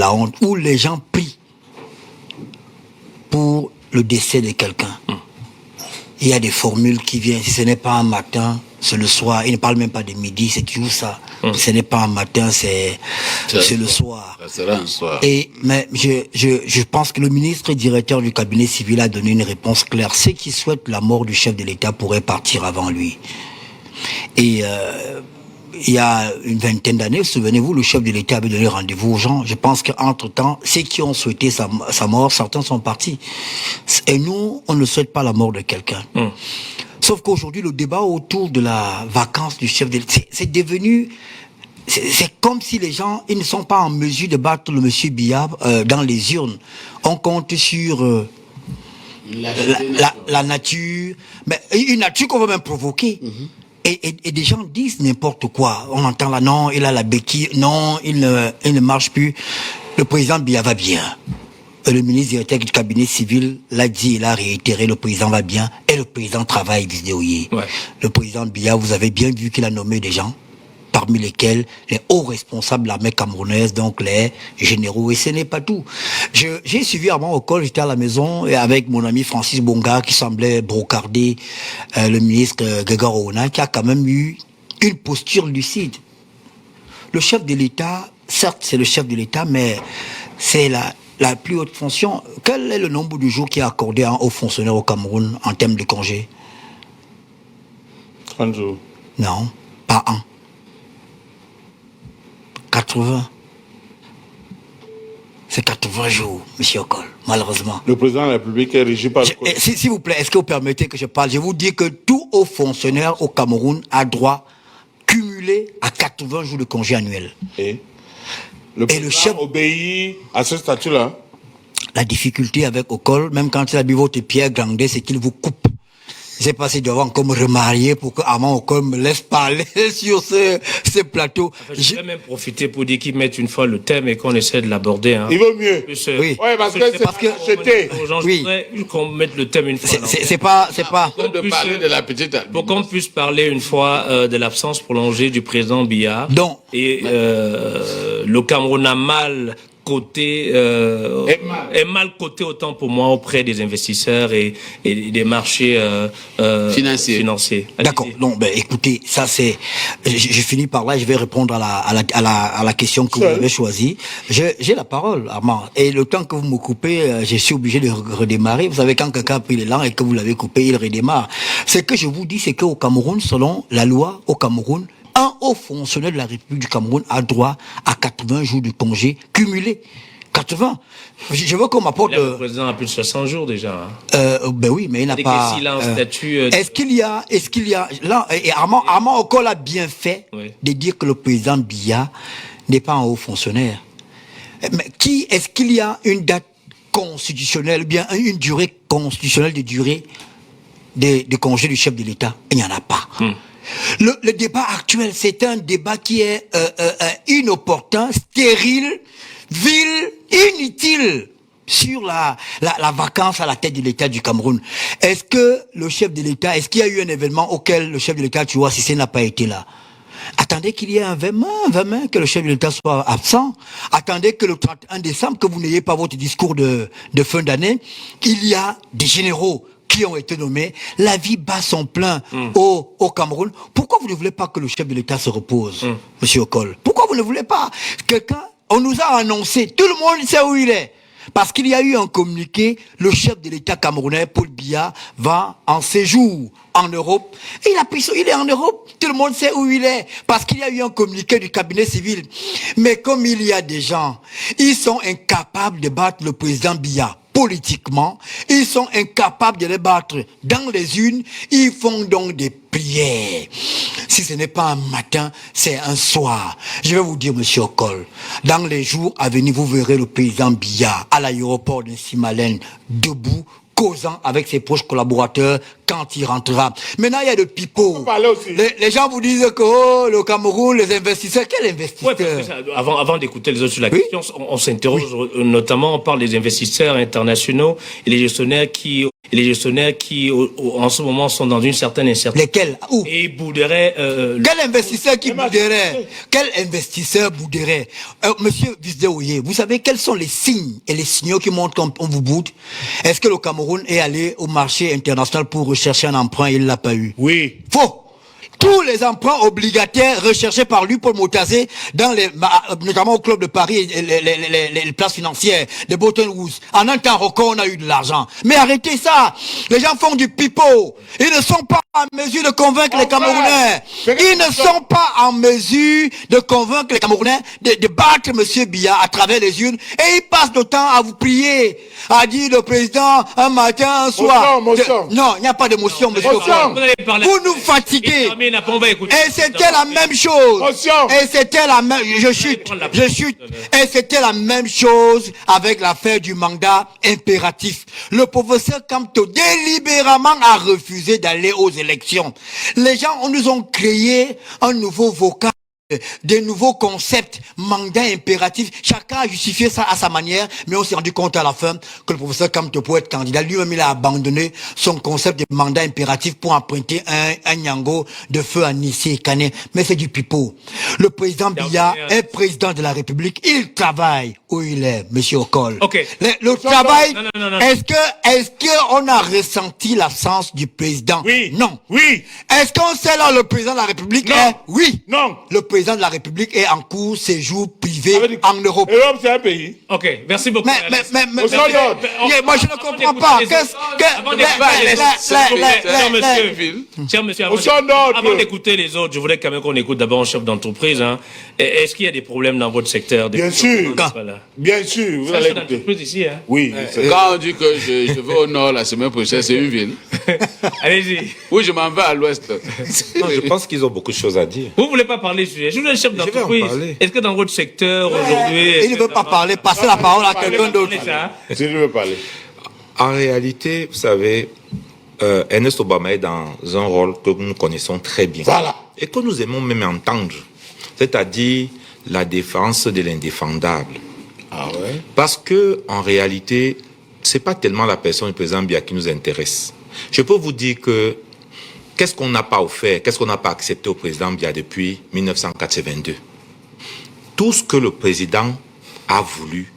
la honte, où les gens prient pour le décès de quelqu'un. Il y a des formules qui viennent, si ce n'est pas un matin, c'est le soir. Il ne parle même pas de midi, c'est toujours ça. Ce n'est pas un matin, c'est le soir. Ça sera un soir. Mais je pense que le ministre et directeur du cabinet civil a donné une réponse claire. Ceux qui souhaitent la mort du chef de l'État pourraient partir avant lui. Et il y a une vingtaine d'années, souvenez-vous, le chef de l'État avait donné rendez-vous aux gens. Je pense qu'entre-temps, ceux qui ont souhaité sa mort, certains sont partis. Et nous, on ne souhaite pas la mort de quelqu'un. Sauf qu'aujourd'hui, le débat autour de la vacance du chef de l'État, c'est devenu... C'est comme si les gens, ils ne sont pas en mesure de battre le monsieur Biya dans les urnes. On compte sur la nature, mais une nature qu'on va même provoquer. Et des gens disent n'importe quoi. On entend là, non, il a la béquille, non, il ne marche plus. Le président Biya va bien. Le ministre directeur du cabinet civil l'a dit, il a réitéré, le président va bien. Et le président travaille, disait Oye. Le président Biya, vous avez bien vu qu'il a nommé des gens, parmi lesquels les hauts responsables de l'armée camerounaise, donc les généraux, et ce n'est pas tout. J'ai suivi Armand Okol, j'étais à la maison, et avec mon ami Francis Bonga, qui semblait brocarder le ministre Grégoire Ouna, qui a quand même eu une posture lucide. Le chef de l'État, certes c'est le chef de l'État, mais c'est la plus haute fonction. Quel est le nombre de jours qui est accordé à un haut fonctionnaire au Cameroun en termes de congé? 30 jours. Non, pas un. 80. C'est 80 jours, monsieur Okol, malheureusement. Le président de la République est régi par le code. S'il vous plaît, est-ce que vous permettez que je parle? Je vous dis que tout haut fonctionnaire au Cameroun a droit cumulé à 80 jours de congé annuel. Et le chef obéit à ce statut-là. La difficulté avec Okol, même quand il a bu votre pierre Grandet, c'est qu'il vous coupe. Je sais pas si je dois encore me remarier pour que Armand Okol me laisse parler sur ce plateau. En fait, je vais même profiter pour dire qu'ils mettent une fois le thème et qu'on essaie de l'aborder. Hein. Il vaut mieux. Plus, oui. Ouais, parce que acheté. Oui. Qu'on mette le thème une fois. C'est pas. De parler de la petite albine. Pour qu'on puisse parler une fois de l'absence prolongée du président Biya. Donc. Et le Cameroun a mal coté, est mal coté autant pour moi auprès des investisseurs et des marchés financiers. D'accord. Non, ben écoutez, ça c'est. Je finis par là. Je vais répondre à la question que vous avez choisie. J'ai la parole, Armand. Et le temps que vous me coupez, je suis obligé de redémarrer. Vous savez, quand quelqu'un a pris l'élan et que vous l'avez coupé, il redémarre. Ce que je vous dis, c'est qu'au Cameroun, selon la loi au Cameroun, un haut fonctionnaire de la République du Cameroun a droit à 80 jours de congé cumulé. 80. Je veux qu'on m'apporte... Le président a plus de 60 jours déjà. Ben oui, mais il n'a pas... S'il a un statut... Est-ce qu'il y a... Là, et Armand Okol a bien fait de dire que le président Biya n'est pas un haut fonctionnaire. Mais est-ce qu'il y a une date constitutionnelle, bien une durée constitutionnelle de durée de congé du chef de l'État? Il n'y en a pas. Le débat actuel, c'est un débat qui est inopportun, stérile, vil, inutile sur la vacance à la tête de l'État du Cameroun. Est-ce que le chef de l'État, est-ce qu'il y a eu un événement auquel le chef de l'État, tu vois, si n'a pas été là? Attendez qu'il y ait un 20 mai, que le chef de l'État soit absent. Attendez que le 31 décembre, que vous n'ayez pas votre discours de fin d'année. Il y a des généraux qui ont été nommés, la vie bat son plein au Cameroun. Pourquoi vous ne voulez pas que le chef de l'État se repose, monsieur Okol? Pourquoi vous ne voulez pas? On nous a annoncé, tout le monde sait où il est. Parce qu'il y a eu un communiqué, le chef de l'État camerounais, Paul Biya, va en séjour en Europe. Et il est en Europe, tout le monde sait où il est. Parce qu'il y a eu un communiqué du cabinet civil. Mais comme il y a des gens, ils sont incapables de battre le président Biya. Politiquement, ils sont incapables de les battre dans les urnes, ils font donc des prières. Si ce n'est pas un matin, c'est un soir. Je vais vous dire, monsieur Okol, dans les jours à venir, vous verrez le président Biya à l'aéroport de Simalène, debout, causant avec ses proches collaborateurs quand il rentrera. Maintenant, il y a de pipeaux. Les gens vous disent que le Cameroun, les investisseurs, quels investisseurs? Avant d'écouter les autres sur la question, on s'interroge, notamment on parle des investisseurs internationaux et les gestionnaires qui... et les gestionnaires qui, en ce moment, sont dans une certaine incertitude. Lesquels? Où? Et bouderait... Quel investisseur qui bouderait? Quel investisseur bouderait? Monsieur Visdéouye, vous savez quels sont les signes et les signaux qui montrent qu'on vous boude? Est-ce que le Cameroun est allé au marché international pour rechercher un emprunt et il l'a pas eu? Oui. Faux. Tous les emprunts obligataires recherchés par lui pour Motazé, dans les, notamment au Club de Paris, les places financières, de Bretton Woods. En un temps record, on a eu de l'argent. Mais arrêtez ça. Les gens font du pipeau. Ils ne sont pas en mesure de convaincre les Camerounais. Ils ne sont pas en mesure de convaincre les Camerounais de battre Monsieur Biya à travers les urnes. Et ils passent le temps à vous prier, à dire le président un matin, un soir. Non, il n'y a pas d'émotion, monsieur. Vous nous fatiguez. Et c'était la même chose. Et c'était la même, je chute. Et c'était la même chose avec l'affaire du mandat impératif. Le professeur Kamto délibérément a refusé d'aller aux élections. Les gens nous ont créé un nouveau vocable, des nouveaux concepts, mandat impératif. Chacun a justifié ça à sa manière, mais on s'est rendu compte à la fin que le professeur Kamto, pour être candidat, lui-même il a abandonné son concept de mandat impératif pour emprunter un Nyango de feu à Nissi et Kané. Mais c'est du pipeau. Le président Biya est président de la République. Il travaille où il est, monsieur Okol. Okay. Le travail, est-ce que on a ressenti l'absence du président? Oui. Non. Oui. Est-ce qu'on sait là le président de la République non. est? Oui. Non. Le président de la République est en cours séjour privé en Europe. L'Europe, c'est un pays. Ok, merci beaucoup. Mais moi je ne comprends pas. Cher monsieur, avant d'écouter les autres, je voudrais quand même qu'on écoute d'abord un chef d'entreprise. Hein. Est-ce qu'il y a des problèmes dans votre secteur? Bien sûr. Bien sûr. Vous allez écouter. Ici, hein. Oui. Quand on dit que je vais au nord la semaine prochaine, c'est une ville. Allez-y. Oui, je m'en vais à l'ouest. Non, je pense qu'ils ont beaucoup de choses à dire. Vous ne voulez pas parler du sujet? Je voulais un chef d'entreprise. Est-ce que dans votre secteur aujourd'hui... Il ne veut pas parler. Passez la parole à quelqu'un d'autre. Je ne veux parler. En réalité, vous savez, Ernest Obama est dans un rôle que nous connaissons très bien. Voilà. Et que nous aimons même entendre. C'est-à-dire la défense de l'indéfendable. Ah ouais? Parce que, en réalité, c'est pas tellement la personne du président Biya qui nous intéresse. Je peux vous dire que qu'est-ce qu'on n'a pas offert, qu'est-ce qu'on n'a pas accepté au président Biya depuis 1982. Tout ce que le président a voulu,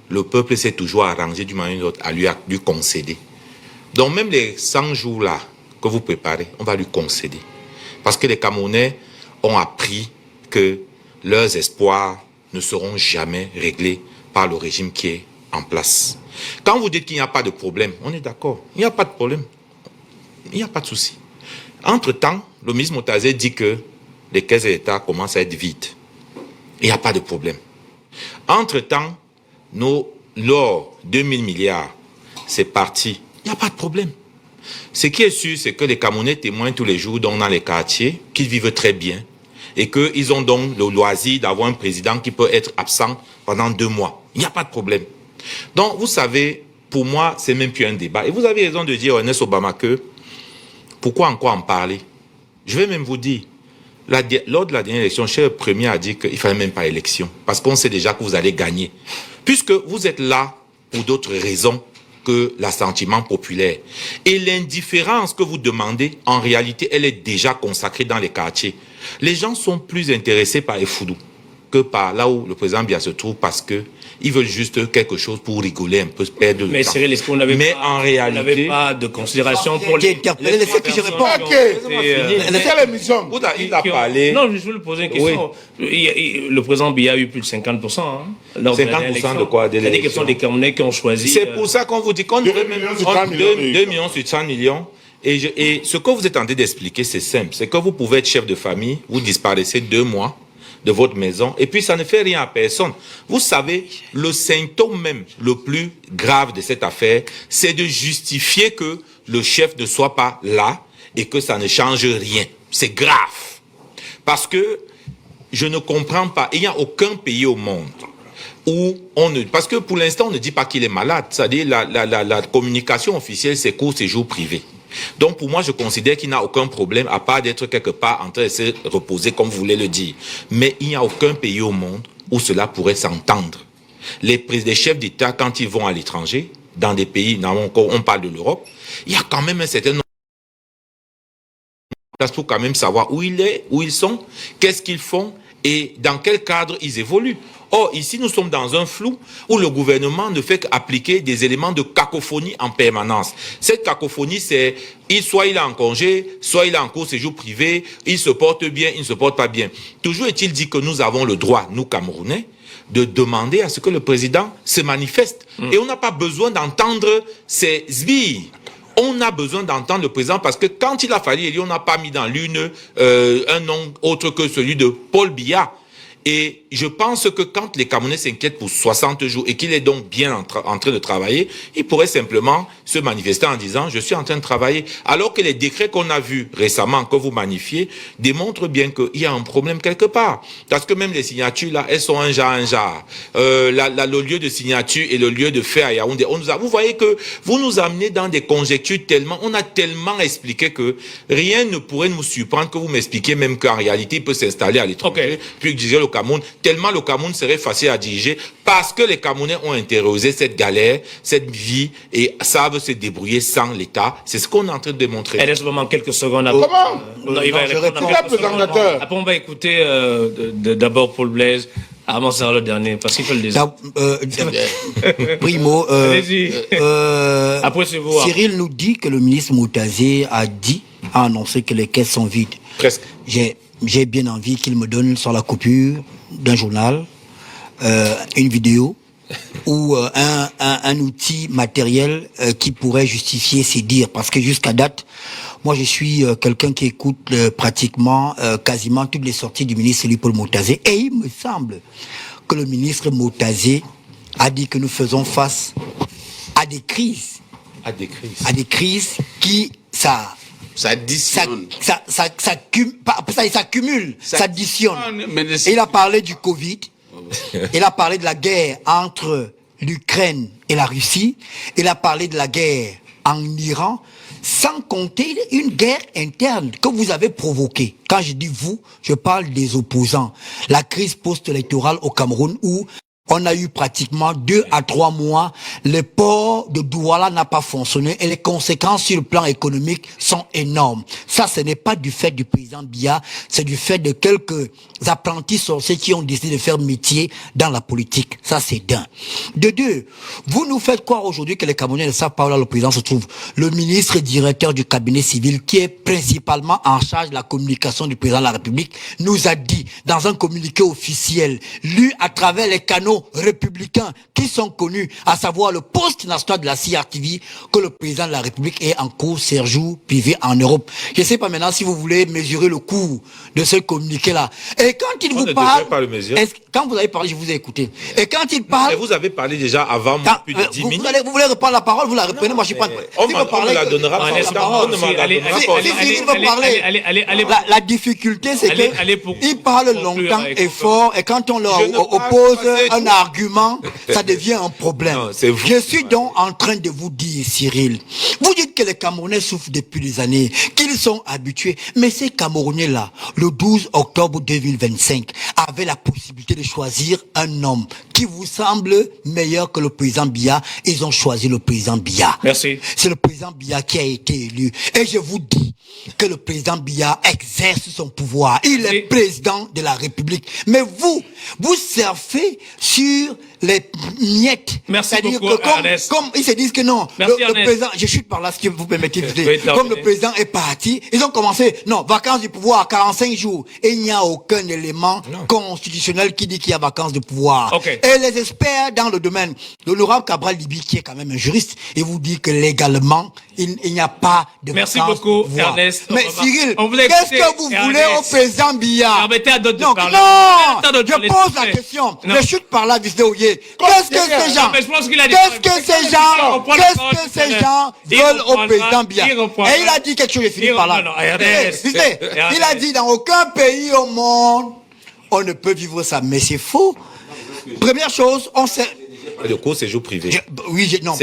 le peuple s'est toujours arrangé d'une manière ou d'une autre à lui concéder. Donc même les 100 jours là que vous préparez, on va lui concéder. Parce que les Camerounais ont appris que leurs espoirs ne seront jamais réglés par le régime qui est en place. Quand vous dites qu'il n'y a pas de problème, on est d'accord. Il n'y a pas de problème. Il n'y a pas de souci. Entre-temps, le ministre Motazé dit que les caisses d'État commencent à être vides. Il n'y a pas de problème. Entre-temps, l'or, 2000 milliards, c'est parti. Il n'y a pas de problème. Ce qui est sûr, c'est que les Camerounais témoignent tous les jours dans les quartiers qu'ils vivent très bien et qu'ils ont donc le loisir d'avoir un président qui peut être absent pendant 2 mois. Il n'y a pas de problème. Donc, vous savez, pour moi, c'est même plus un débat. Et vous avez raison de dire, Ernest Obama, que pourquoi encore en parler? Je vais même vous dire, lors de la dernière élection, Cher Premier a dit qu'il ne fallait même pas élection, parce qu'on sait déjà que vous allez gagner. Puisque vous êtes là pour d'autres raisons que l'assentiment populaire. Et l'indifférence que vous demandez, en réalité, elle est déjà consacrée dans les quartiers. Les gens sont plus intéressés par les foudous que par là où le président Biya se trouve, parce que ils veulent juste quelque chose pour rigoler un peu, perdre le temps. Cyril, est-ce qu'on n'avait pas de considération pour les... Laissez que je réponde. Laissez l'émission. Il a parlé... Non, je voulais lui poser une question. Oui. Le président Biya a eu plus de 50%. Hein, 50% de quoi? C'est des questions des Camerounais qui ont choisi... C'est pour ça qu'on vous dit qu'on devrait même... 2 millions sur 100 millions. Et ce que vous êtes en train d'expliquer, c'est simple. C'est que vous pouvez être chef de famille, vous disparaissez 2 mois de votre maison, et puis ça ne fait rien à personne. Vous savez, le symptôme même le plus grave de cette affaire, c'est de justifier que le chef ne soit pas là et que ça ne change rien. C'est grave. Parce que je ne comprends pas, il n'y a aucun pays au monde où on ne... Parce que pour l'instant, on ne dit pas qu'il est malade. C'est-à-dire la communication officielle, c'est court séjour privé. Donc pour moi, je considère qu'il n'y a aucun problème, à part d'être quelque part en train de se reposer, comme vous voulez le dire. Mais il n'y a aucun pays au monde où cela pourrait s'entendre. Les chefs d'État, quand ils vont à l'étranger, dans des pays, on parle de l'Europe, il y a quand même un certain nombre de pour quand même savoir où ils sont, qu'est-ce qu'ils font et dans quel cadre ils évoluent. Or, ici, nous sommes dans un flou où le gouvernement ne fait qu'appliquer des éléments de cacophonie en permanence. Cette cacophonie, c'est soit il est en congé, soit il est en cours séjour privé, il se porte bien, il ne se porte pas bien. Toujours est-il dit que nous avons le droit, nous Camerounais, de demander à ce que le président se manifeste. Et on n'a pas besoin d'entendre ces sbires. On a besoin d'entendre le président parce que quand il a fallu élire, on n'a pas mis dans l'une un nom autre que celui de Paul Biya. Et je pense que quand les Camerounais s'inquiètent pour 60 jours et qu'il est donc bien en train de travailler, il pourrait simplement se manifester en disant « je suis en train de travailler ». Alors que les décrets qu'on a vus récemment, que vous magnifiez, démontrent bien qu'il y a un problème quelque part. Parce que même les signatures, là, elles sont un genre. Le lieu de signature et le lieu de fait à Yaoundé. Vous voyez que vous nous amenez dans des conjectures tellement, on a tellement expliqué que rien ne pourrait nous surprendre que vous m'expliquiez même qu'en réalité, il peut s'installer à l'étranger, puis diriger le Cameroun, tellement le Cameroun serait facile à diriger parce que les Camerounais ont intériorisé cette galère, cette vie et savent se débrouiller sans l'État. C'est ce qu'on est en train de démontrer. Et laisse-moi quelques secondes. Comment Il va répondre. Après, on va écouter d'abord Paul Blaise. Armand Sarr le dernier, parce qu'il peut le dire. Primo, après c'est vous. Cyril nous dit que le ministre Moutazé a annoncé que les caisses sont vides. Presque. J'ai bien envie qu'il me donne sur la coupure d'un journal une vidéo ou un outil matériel qui pourrait justifier ces dires. Parce que jusqu'à date, moi je suis quelqu'un qui écoute pratiquement quasiment toutes les sorties du ministre Paul Moutazé. Et il me semble que le ministre Moutazé a dit que nous faisons face à des crises. À des crises qui... Ça s'accumule, ça s'additionne. Et il a parlé du Covid, il a parlé de la guerre entre l'Ukraine et la Russie, il a parlé de la guerre en Iran, sans compter une guerre interne que vous avez provoquée. Quand je dis vous, je parle des opposants. La crise post-électorale au Cameroun où on a eu pratiquement 2 à 3 mois, le port de Douala n'a pas fonctionné et les conséquences sur le plan économique sont énormes. Ça, ce n'est pas du fait du président Biya, c'est du fait de quelques apprentis sorciers qui ont décidé de faire métier dans la politique. Ça, c'est d'un. De deux, vous nous faites croire aujourd'hui que les Camerounais ne savent pas où là le président se trouve. Le ministre directeur du cabinet civil, qui est principalement en charge de la communication du président de la République, nous a dit dans un communiqué officiel, lu à travers les canaux républicains qui sont connus, à savoir le poste national de la CRTV, que le président de la République est en cours séjour privé en Europe. Je ne sais pas maintenant si vous voulez mesurer le coût de ce communiqué-là. Et quand il vous parle, quand vous avez parlé, je vous ai écouté. Et quand il parle, mais vous avez parlé déjà avant plus de 10 minutes. Vous voulez reprendre la parole, vous la reprenez, moi je suis pas. On me la donnera. La difficulté, c'est qu'il parle longtemps et fort, et quand on leur oppose un argument, ça devient un problème. Non, je suis donc en train de vous dire, Cyril, vous dites que les Camerounais souffrent depuis des années, qu'ils sont habitués, mais ces Camerounais-là, le 12 octobre 2025, avaient la possibilité de choisir un homme qui vous semble meilleur que le président Biya. Ils ont choisi le président Biya. Merci. C'est le président Biya qui a été élu. Et je vous dis que le président Biya exerce son pouvoir. Il est président de la République. Mais vous surfez sur les miettes. Merci beaucoup, comme ils se disent que non, le président, je chute par là, ce que vous permettez, comme le président est parti, ils ont commencé, non, vacances du pouvoir, 45 jours. Et il n'y a aucun élément constitutionnel qui dit qu'il y a vacances de pouvoir. Et les experts dans le domaine, l'honorable Cabral Libi, qui est quand même un juriste, il vous dit que légalement, il n'y a pas de vacances de pouvoir. Merci beaucoup, Ernest. Mais Cyril, qu'est-ce que vous voulez au président Biya? Je pose la question. Je chute par là, Visdéoye. Qu'est-ce que ces gens veulent au président Biya? Et il a dit quelque chose, je finis par là. Il a dit dans aucun pays au monde, on ne peut vivre ça. Mais c'est faux. Première chose, De court séjour privé. Non,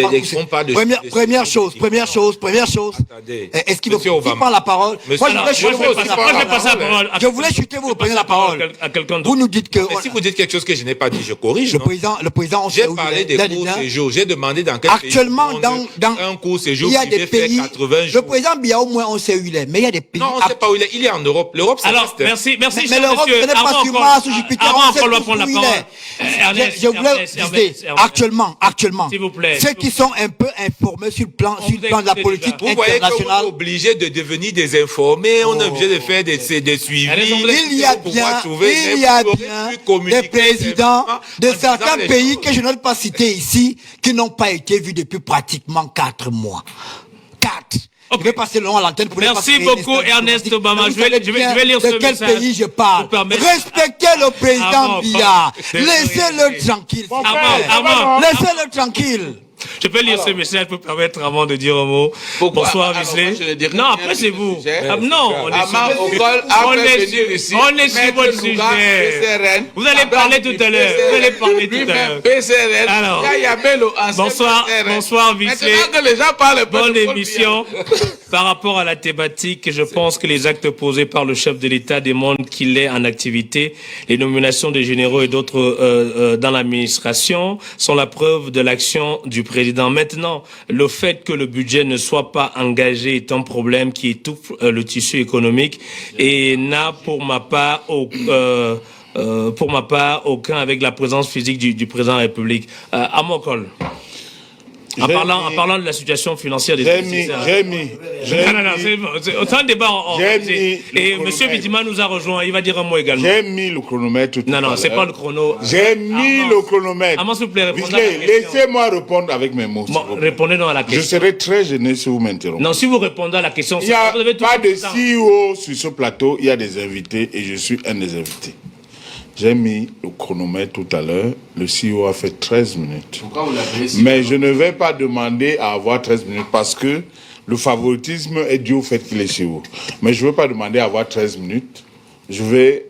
pas de première chose. Attendez. Est-ce qu'il prend la parole? Moi, je vais passer la parole. Je voulais chuter, vous prenez la parole. À quelqu'un d'autre. Vous nous dites que... Mais si vous dites quelque chose que je n'ai pas dit, je corrige. Le président, j'ai parlé des courts séjours. J'ai demandé dans quel pays. Actuellement, dans un court séjour il y a des pays. 80 jours. Le président Biya, au moins, on sait où il est. Mais il y a des pays. Non, on ne sait pas où il est. Il est en Europe. L'Europe, c'est alors, merci. Mais l'Europe, ce n'est pas sur Mars ou Jupiter. On sait où il est. Je voulais dire, actuellement, s'il vous plaît, ceux qui sont un peu informés sur le plan de la politique internationale. Vous voyez qu'on est obligé de devenir désinformés, on est obligé de faire des suivis. Il y a bien des présidents de certains pays que je n'ai pas cités ici qui n'ont pas été vus depuis pratiquement 4 mois. 4. Okay. Je vais passer le nom à l'antenne pour merci beaucoup Ernest Obama. Je vais lire ce message. De quel pays je parle? Respectez le président Biya. Laissez-le tranquille. Laissez-le tranquille. Je peux lire ce message pour permettre avant de dire un mot. Bonsoir, Visley. Non, après c'est vous. Non, on est sur votre sujet. Vous allez parler tout à l'heure. Alors, bonsoir, Visley. Bonne émission. Par rapport à la thématique, je pense que les actes posés par le chef de l'État démontrent qu'il est en activité. Les nominations des généraux et d'autres dans l'administration sont la preuve de l'action du président. Maintenant, le fait que le budget ne soit pas engagé est un problème qui étouffe le tissu économique et n'a pour ma part aucun avec la présence physique du président de la République. Amokol. En parlant de la situation financière des investisseurs. C'est un débat et M. Bidima nous a rejoint, il va dire un mot également. J'ai mis le chronomètre tout à l'heure. Non, c'est pas le chrono. J'ai mis le chronomètre. S'il vous plaît, répondez à la question. Laissez-moi répondre avec mes mots. Répondez donc à la question. Je serai très gêné si vous m'interrompez. Non, si vous répondez à la question, il n'y a pas de CEO sur ce plateau, il y a des invités et je suis un des invités. J'ai mis le chronomètre tout à l'heure. Le CEO a fait 13 minutes. Pourquoi vous l'avez dit? Mais je ne vais pas demander à avoir 13 minutes parce que le favoritisme est dû au fait qu'il est CEO. Mais je ne veux pas demander à avoir 13 minutes. Je vais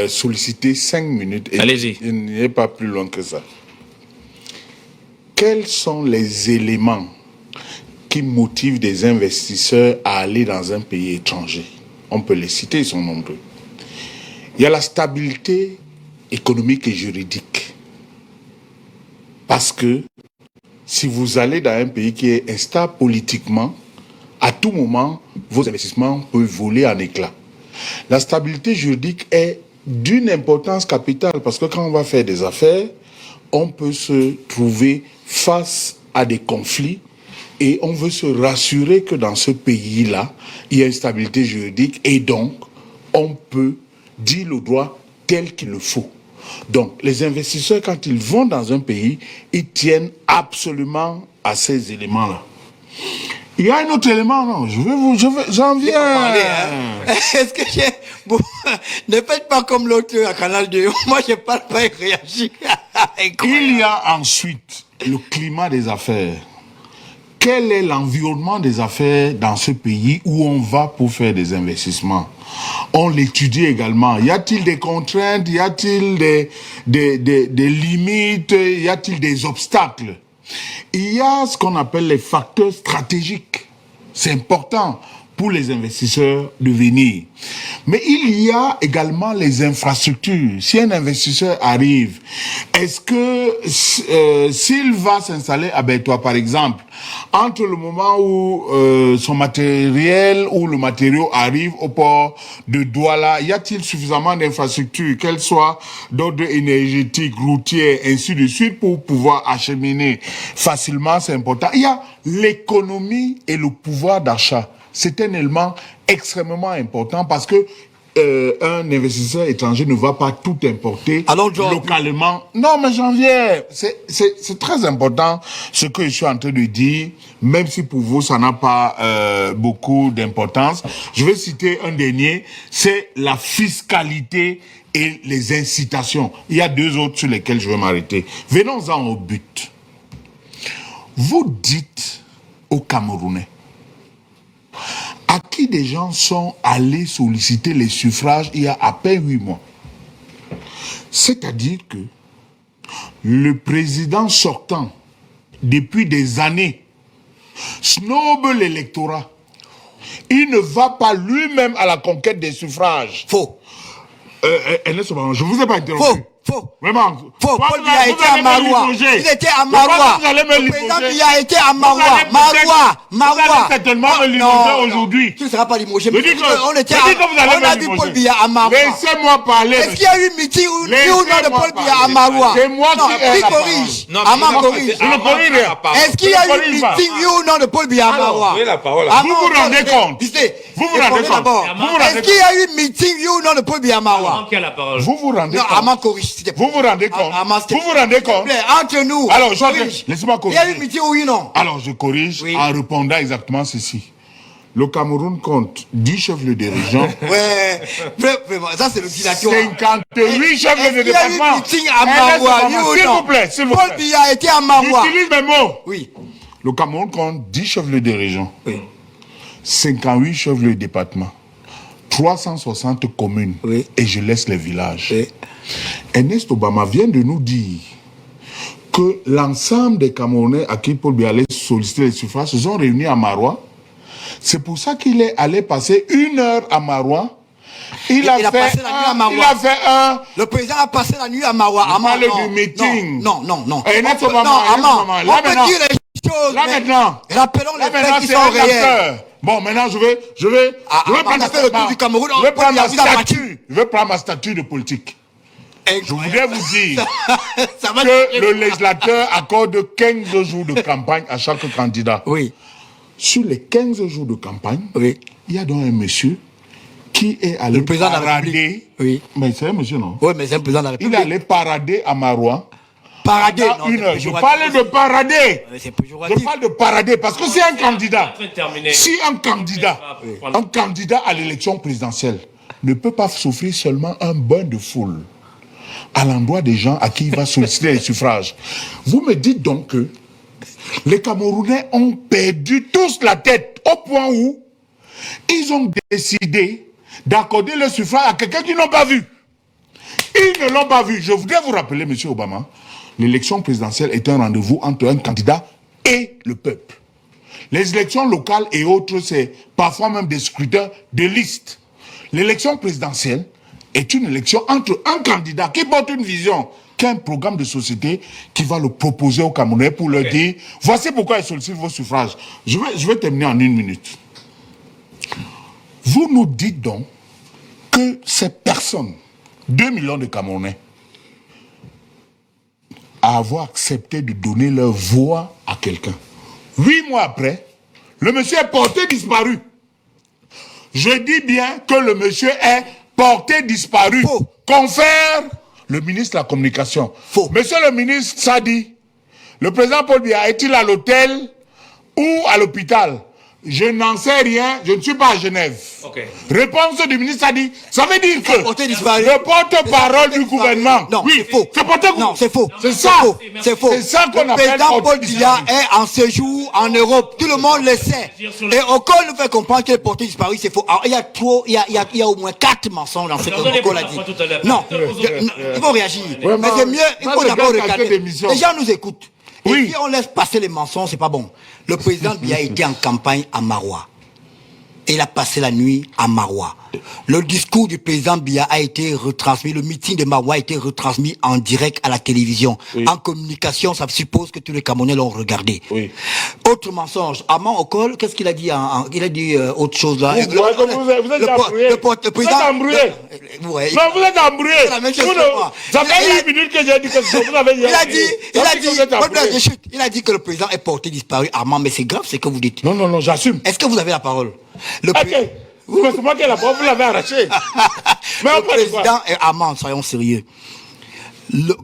solliciter 5 minutes. Allez-y. Il n'y est pas plus loin que ça. Quels sont les éléments qui motivent des investisseurs à aller dans un pays étranger? On peut les citer, ils sont nombreux. Il y a la stabilité économique et juridique. Parce que si vous allez dans un pays qui est instable politiquement, à tout moment, vos investissements peuvent voler en éclats. La stabilité juridique est d'une importance capitale parce que quand on va faire des affaires, on peut se trouver face à des conflits et on veut se rassurer que dans ce pays-là, il y a une stabilité juridique et donc on peut dire le droit tel qu'il le faut. Donc, les investisseurs, quand ils vont dans un pays, ils tiennent absolument à ces éléments-là. Il y a un autre élément, non? J'en viens. Est-ce que bon, ne faites pas comme l'autre à Canal 2. Moi, je parle pas et réagis. Il y a ensuite le climat des affaires. Quel est l'environnement des affaires dans ce pays où on va pour faire des investissements? On l'étudie également. Y a-t-il des contraintes? Y a-t-il des limites? Y a-t-il des obstacles? Il y a ce qu'on appelle les facteurs stratégiques. C'est important pour les investisseurs de venir. Mais il y a également les infrastructures. Si un investisseur arrive, est-ce que s'il va s'installer à Bétois, par exemple, entre le moment où son matériel ou le matériau arrive au port de Douala, y a-t-il suffisamment d'infrastructures, qu'elles soient d'ordre énergétique, routier, ainsi de suite, pour pouvoir acheminer facilement? C'est important. Il y a l'économie et le pouvoir d'achat. C'est un élément extrêmement important parce que un investisseur étranger ne va pas tout importer localement. Non, mais j'en viens. C'est très important ce que je suis en train de dire, même si pour vous ça n'a pas beaucoup d'importance. Je vais citer un dernier, c'est la fiscalité et les incitations. Il y a deux autres sur lesquels je vais m'arrêter. Venons-en au but. Vous dites aux Camerounais à qui des gens sont allés solliciter les suffrages il y a à peine 8 mois. C'est-à-dire que le président sortant, depuis des années, snobe l'électorat. Il ne va pas lui-même à la conquête des suffrages. Faux. Je vous ai pas interrompu. Faux. Vraiment. Faux. Paul Biya était à Maroua. Il était à Maroua. Le président Biya était à Maroua. Maroua. Certainement me limoger aujourd'hui. Tu ne seras pas limogé. On a vu Paul Biya à Maroua. Laissez-moi parler. Est-ce qu'il y a eu meeting ou non de Paul Biya à Maroua? C'est moi qui ai la corrige. parole. Corrige. Je ne corrige rien. Est-ce qu'il y a eu meeting ou non de Paul Biya à Maroua? Vous vous rendez compte? Vous vous rendez compte? Est-ce qu'il y a eu meeting ou non de Paul Biya à Maroua? Vous vous rendez compte? Non, Amand corrige. Vous vous rendez compte? Vous vous rendez compte? Entre nous. Alors, laissez-moi corriger. Il y a eu meeting oui ou non? Alors, je corrige en répondant exactement ceci. Le Cameroun compte 10 chefs de dirigeants. Ouais, vraiment, ça c'est le dilatoire. 58 chefs de département. Il y a eu meeting à Maroua, s'il vous plaît, s'il vous plaît. Paul Biya était à Maroua. J'utilise mes mots. Oui. Le Cameroun compte 10 chefs de dirigeants. Oui. 58 chefs de département. 360 communes. Oui. Et je laisse les villages. Oui. Ernest Obama vient de nous dire que l'ensemble des Camerounais à qui Paul Biya allait solliciter les suffrages se sont réunis à Maroua. C'est pour ça qu'il est allé passer 1 heure à Maroua. Il a fait un... Le président a passé la nuit à Maroua. On parle du meeting. Non. Ernest Obama, on peut dire les choses. Là maintenant. Rappelons les faits qui sont réels. Bon, maintenant, je vais prendre le tour du Cameroun. Je vais prendre ma statue de politique. Je voudrais vous dire que le législateur accorde 15 jours de campagne à chaque candidat. Oui. Sur les 15 jours de campagne, oui. Il y a donc un monsieur qui est allé parader. Oui. Mais c'est un monsieur, non? Oui, mais c'est un président de la République. Il est allé parader à Maroua. Parader, non, je parle de parader. Je parle de parader parce que c'est un candidat. Si un candidat à l'élection présidentielle ne peut pas souffrir seulement un bain de foule à l'endroit des gens à qui il va solliciter les suffrages. Vous me dites donc que les Camerounais ont perdu tous la tête au point où ils ont décidé d'accorder le suffrage à quelqu'un qu'ils n'ont pas vu. Ils ne l'ont pas vu. Je voudrais vous rappeler, M. Obama, l'élection présidentielle est un rendez-vous entre un candidat et le peuple. Les élections locales et autres, c'est parfois même des scrutins de liste. L'élection présidentielle est une élection entre un candidat qui porte une vision, qui a un programme de société qui va le proposer aux Camerounais pour leur dire voici pourquoi ils sollicitent vos suffrages. Je vais terminer en 1 minute. Vous nous dites donc que ces personnes, 2 millions de Camerounais, à avoir accepté de donner leur voix à quelqu'un. 8 mois après, le monsieur est porté disparu. Je dis bien que le monsieur est porté disparu. Faux. Confère le ministre de la Communication. Faux. Monsieur le ministre Sadi, le président Paul Biya est-il à l'hôtel ou à l'hôpital? Je n'en sais rien, je ne suis pas à Genève. Okay. Réponse du ministre Sadi, ça veut dire que le porte-parole du gouvernement... Non, oui, c'est faux. C'est porté. Non, c'est faux. C'est ça. C'est faux. C'est ça qu'on appelle... Le président Paul Biya est en séjour en Europe. Tout le monde le sait. Et Okol nous fait comprendre qu'il est porté disparu, c'est faux. Alors, il y a au moins 4 mensonges dans ce que Okol a dit. Non, il faut réagir. Mais c'est mieux, il faut d'abord regarder. Les gens nous écoutent. Et si on laisse passer les mensonges, c'est pas bon. Le président Biya était en campagne à Maroua. Et il a passé la nuit à Maroua. Le discours du président Biya a été retransmis, le meeting de Maroua a été retransmis en direct à la télévision. Oui. En communication, ça suppose que tous les Camerounais l'ont regardé. Oui. Autre mensonge, Amand Okol, qu'est-ce qu'il a dit il a dit autre chose là. Vous êtes embrouillé. Le président... Vous êtes embrouillé. Non, vous êtes embrouillé. C'est la même chose que moi. Ça fait 8 minutes que j'ai dit que vous avez dit. Il a dit que le président est porté disparu, Amand, mais c'est grave ce que vous dites. Non, j'assume. Est-ce que vous avez la parole? C'est moi qui ai la parole, vous l'avez arraché. Mais le président est Amand, soyons sérieux.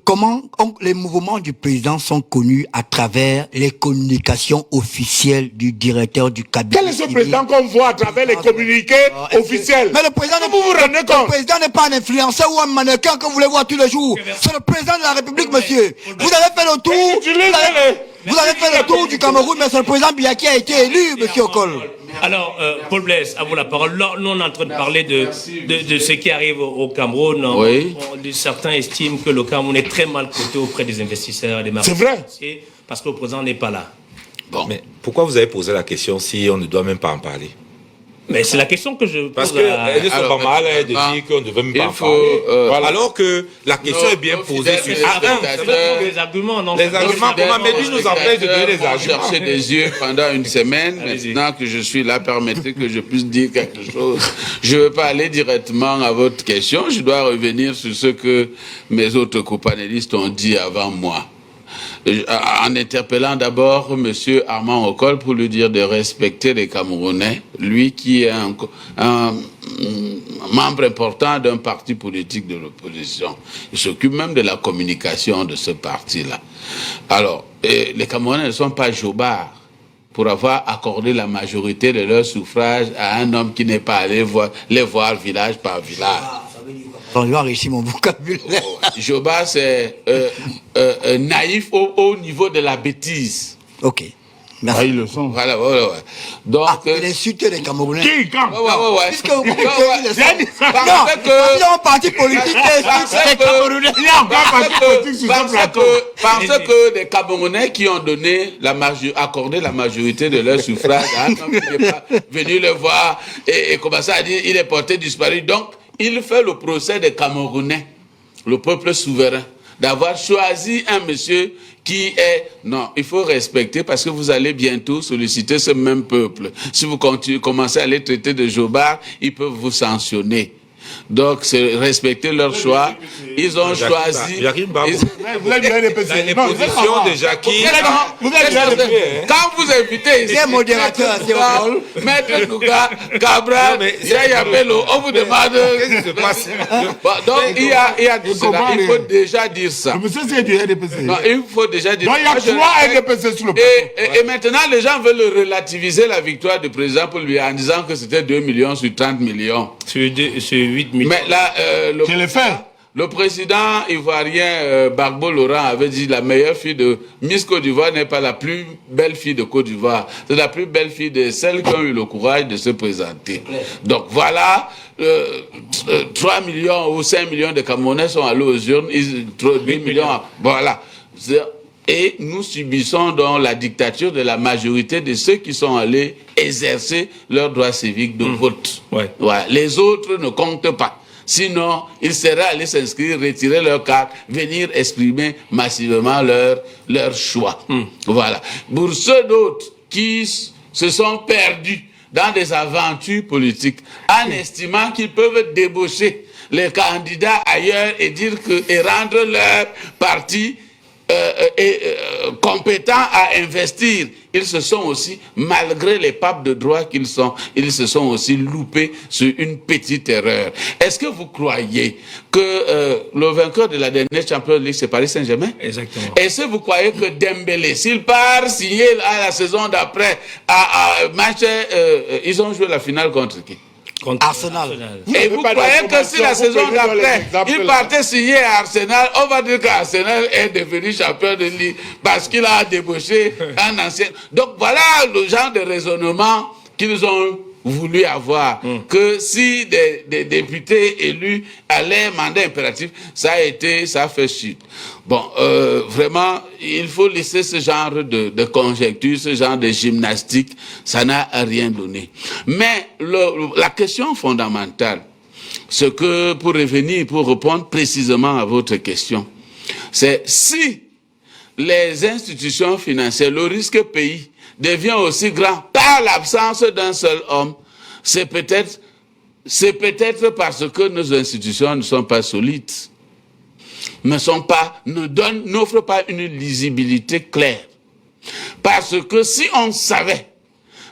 Comment les mouvements du président sont connus à travers les communications officielles du directeur du cabinet? Quel est ce président qu'on voit à travers les communiqués officiels? Mais le président, le président n'est pas un influenceur ou un mannequin que vous voulez voir tous les jours. C'est le président de la République, monsieur. Vous avez fait le tour. Vous avez fait le tour du Cameroun, mais c'est le président Biya qui a été élu, monsieur Okol. Alors, Paul Blaise, à vous la parole. Là, nous, on est en train de parler de ce qui arrive au Cameroun. Oui. Certains estiment que le Cameroun est très mal coté auprès des investisseurs et des marchés. C'est vrai. Parce que le président n'est pas là. Bon. Mais pourquoi vous avez posé la question si on ne doit même pas en parler? Mais c'est la question que je pose. Parce qu'elle ne sont pas mal de dire qu'on ne devait même pas en parler. Voilà. Alors que la question est bien posée sur les arguments, non? Les arguments, comment Médine nous empêche de donner les arguments. Chercher des yeux pendant une semaine. Maintenant que je suis là, permettez que je puisse dire quelque chose. Je ne veux pas aller directement à votre question. Je dois revenir sur ce que mes autres copanélistes ont dit avant moi. En interpellant d'abord M. Armand Okol pour lui dire de respecter les Camerounais, lui qui est un membre important d'un parti politique de l'opposition. Il s'occupe même de la communication de ce parti-là. Alors, les Camerounais ne sont pas jobards pour avoir accordé la majorité de leur suffrage à un homme qui n'est pas allé les voir village par village. Je vais enrichir mon vocabulaire. Joba, c'est naïf au niveau de la bêtise. Ok. Merci. Ah, ils le sont. Voilà. Donc, il insulte les Camerounais. Qui, quand? ouais. Puisque vous parce que un parti politique insulte les Camerounais. Il y a encore un parti politique sur ce plateau. Parce que des Camerounais qui ont donné accordé la majorité de leur suffrage à un homme qui n'est pas venu le voir et commencer à dire il est porté disparu. Donc, il fait le procès des Camerounais, le peuple souverain, d'avoir choisi un monsieur qui est... Non, il faut respecter parce que vous allez bientôt solliciter ce même peuple. Si vous commencez à les traiter de jobards, ils peuvent vous sanctionner. Donc, c'est respecter leur choix. Ils ont choisi... Vous êtes bien dépêché. Les positions de Jackie... Vous êtes bien dépêché. Quand vous invitez ici... C'est modérateur, c'est drôle. Maître Nouga, Cabral, Yaya Bello, on vous demande... Qu'est-ce qui se passe? Donc, il y a tout cela. Il faut déjà dire ça. Le monsieur, c'est du RDPC. Non, il faut déjà dire ça. Donc, il y a 3 RDPC sur le plateau. Et maintenant, les gens veulent relativiser la victoire du président pour lui en disant que c'était 2 millions sur 30 millions. Sur 8 millions. Mais là, le président ivoirien Gbagbo Laurent avait dit la meilleure fille de Miss Côte d'Ivoire n'est pas la plus belle fille de Côte d'Ivoire. C'est la plus belle fille de celles qui ont eu le courage de se présenter. Donc voilà, 3 millions ou 5 millions de Camerounais sont allés aux urnes, 8 millions. Voilà. Et nous subissons donc la dictature de la majorité de ceux qui sont allés exercer leurs droits civiques de vote. Ouais. Voilà. Les autres ne comptent pas. Sinon, ils seraient allés s'inscrire, retirer leur carte, venir exprimer massivement leur choix. Voilà. Pour ceux d'autres qui se sont perdus dans des aventures politiques, en estimant qu'ils peuvent débaucher les candidats ailleurs et rendre leur parti compétents à investir, ils se sont aussi, malgré les papes de droit qu'ils sont, ils se sont aussi loupés sur une petite erreur. Est-ce que vous croyez que le vainqueur de la dernière Champions League, c'est Paris Saint-Germain? Exactement. Est-ce que vous croyez que Dembélé, s'il part signer à la saison d'après à Manchester, ils ont joué la finale contre qui? Arsenal. Et vous croyez que si la saison d'après, il partait signer à Arsenal, on va dire qu'Arsenal est devenu champion de Ligue parce qu'il a débauché un ancien. Donc voilà le genre de raisonnement qu'ils ont voulu avoir. Que si des députés élus allaient mandat impératif, ça a fait chute. Bon, vraiment, il faut laisser ce genre de conjecture, ce genre de gymnastique, ça n'a rien donné. Mais la question fondamentale, c'est que pour répondre précisément à votre question, c'est si les institutions financières, le risque pays devient aussi grand par l'absence d'un seul homme, c'est peut-être parce que nos institutions ne sont pas solides, n'offrent pas une lisibilité claire. Parce que si on savait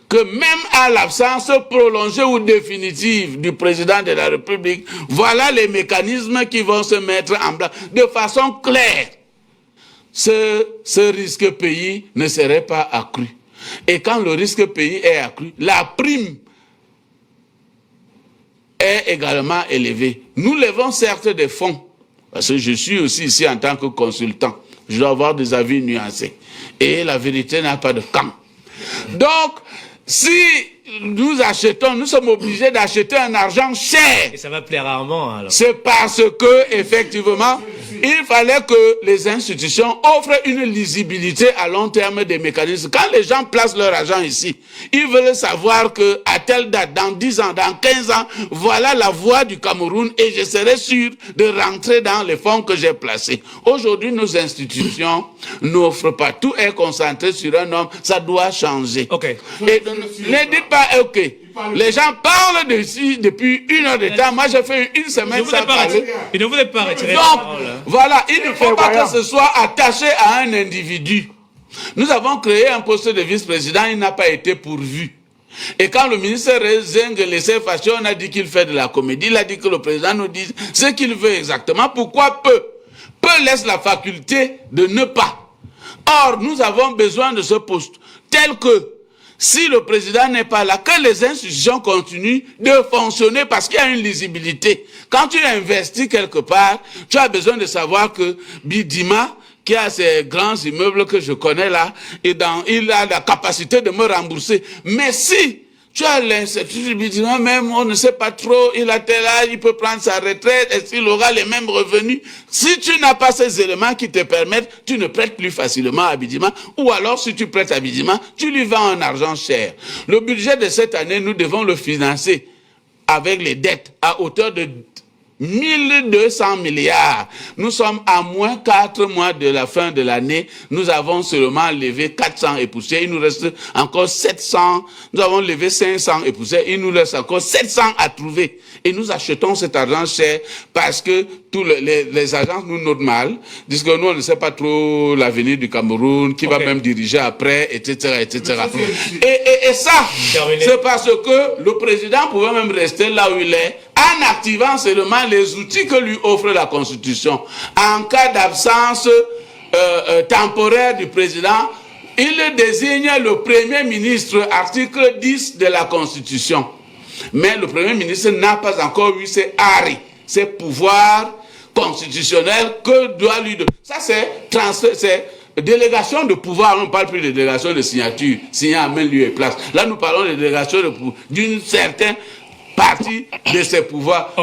que même à l'absence prolongée ou définitive du président de la République, voilà les mécanismes qui vont se mettre en place de façon claire, ce risque pays ne serait pas accru. Et quand le risque pays est accru, la prime est également élevée. Nous levons certes des fonds, parce que je suis aussi ici en tant que consultant. Je dois avoir des avis nuancés. Et la vérité n'a pas de camp. Donc, si nous sommes obligés d'acheter un argent cher. Et ça va plaire rarement, alors. C'est parce que, effectivement, il fallait que les institutions offrent une lisibilité à long terme des mécanismes. Quand les gens placent leur argent ici, ils veulent savoir que à telle date, dans 10 ans, dans 15 ans, voilà la voie du Cameroun et je serai sûr de rentrer dans les fonds que j'ai placés. Aujourd'hui, nos institutions n'offrent pas. Tout est concentré sur un homme. Ça doit changer. Ok. Et ne dites pas ok. Les gens parlent dessus depuis 1 heure de temps. Moi, j'ai fait 1 semaine sans parler. Il ne voulait pas retirer la Donc, parole. voilà, il ne faut pas que ce soit attaché à un individu. Nous avons créé un poste de vice-président, il n'a pas été pourvu. Et quand le ministre Zeng laissait fâcher, on a dit qu'il fait de la comédie. Il a dit que le président nous dise ce qu'il veut exactement. Pourquoi peu? Peu laisse la faculté de ne pas. Or, nous avons besoin de ce poste tel que si le président n'est pas là, que les institutions continuent de fonctionner parce qu'il y a une lisibilité. Quand tu investis quelque part, tu as besoin de savoir que Bidima, qui a ces grands immeubles que je connais là, il a la capacité de me rembourser. Mais si tu as l'incertitude, Bidima même, on ne sait pas trop, il a tel âge, il peut prendre sa retraite, est-ce qu'il aura les mêmes revenus? Si tu n'as pas ces éléments qui te permettent, tu ne prêtes plus facilement à Bidima, ou alors si tu prêtes à Bidima, tu lui vends un argent cher. Le budget de cette année, nous devons le financer avec les dettes à hauteur de 1200 milliards. Nous sommes à moins 4 mois de la fin de l'année. Nous avons seulement levé 400 et poussières. Il nous reste encore 700. Nous avons levé 500 et poussières. Il nous reste encore 700 à trouver. Et nous achetons cet argent cher parce que tous les agences nous notent mal. Disent que nous, on ne sait pas trop l'avenir du Cameroun, qui va même diriger après, etc., etc. Et ça, c'est parce que le président pouvait même rester là où il est, en activant seulement les outils que lui offre la Constitution. En cas d'absence temporaire du président, il désigne le Premier ministre, article 10 de la Constitution. Mais le Premier ministre n'a pas encore eu ses pouvoirs constitutionnels que doit lui donner. Ça, c'est délégation de pouvoir. On ne parle plus de délégation de signature, signer à main, lieu et place. Là, nous parlons de délégation de pouvoir d'une certaine partie de ses pouvoirs.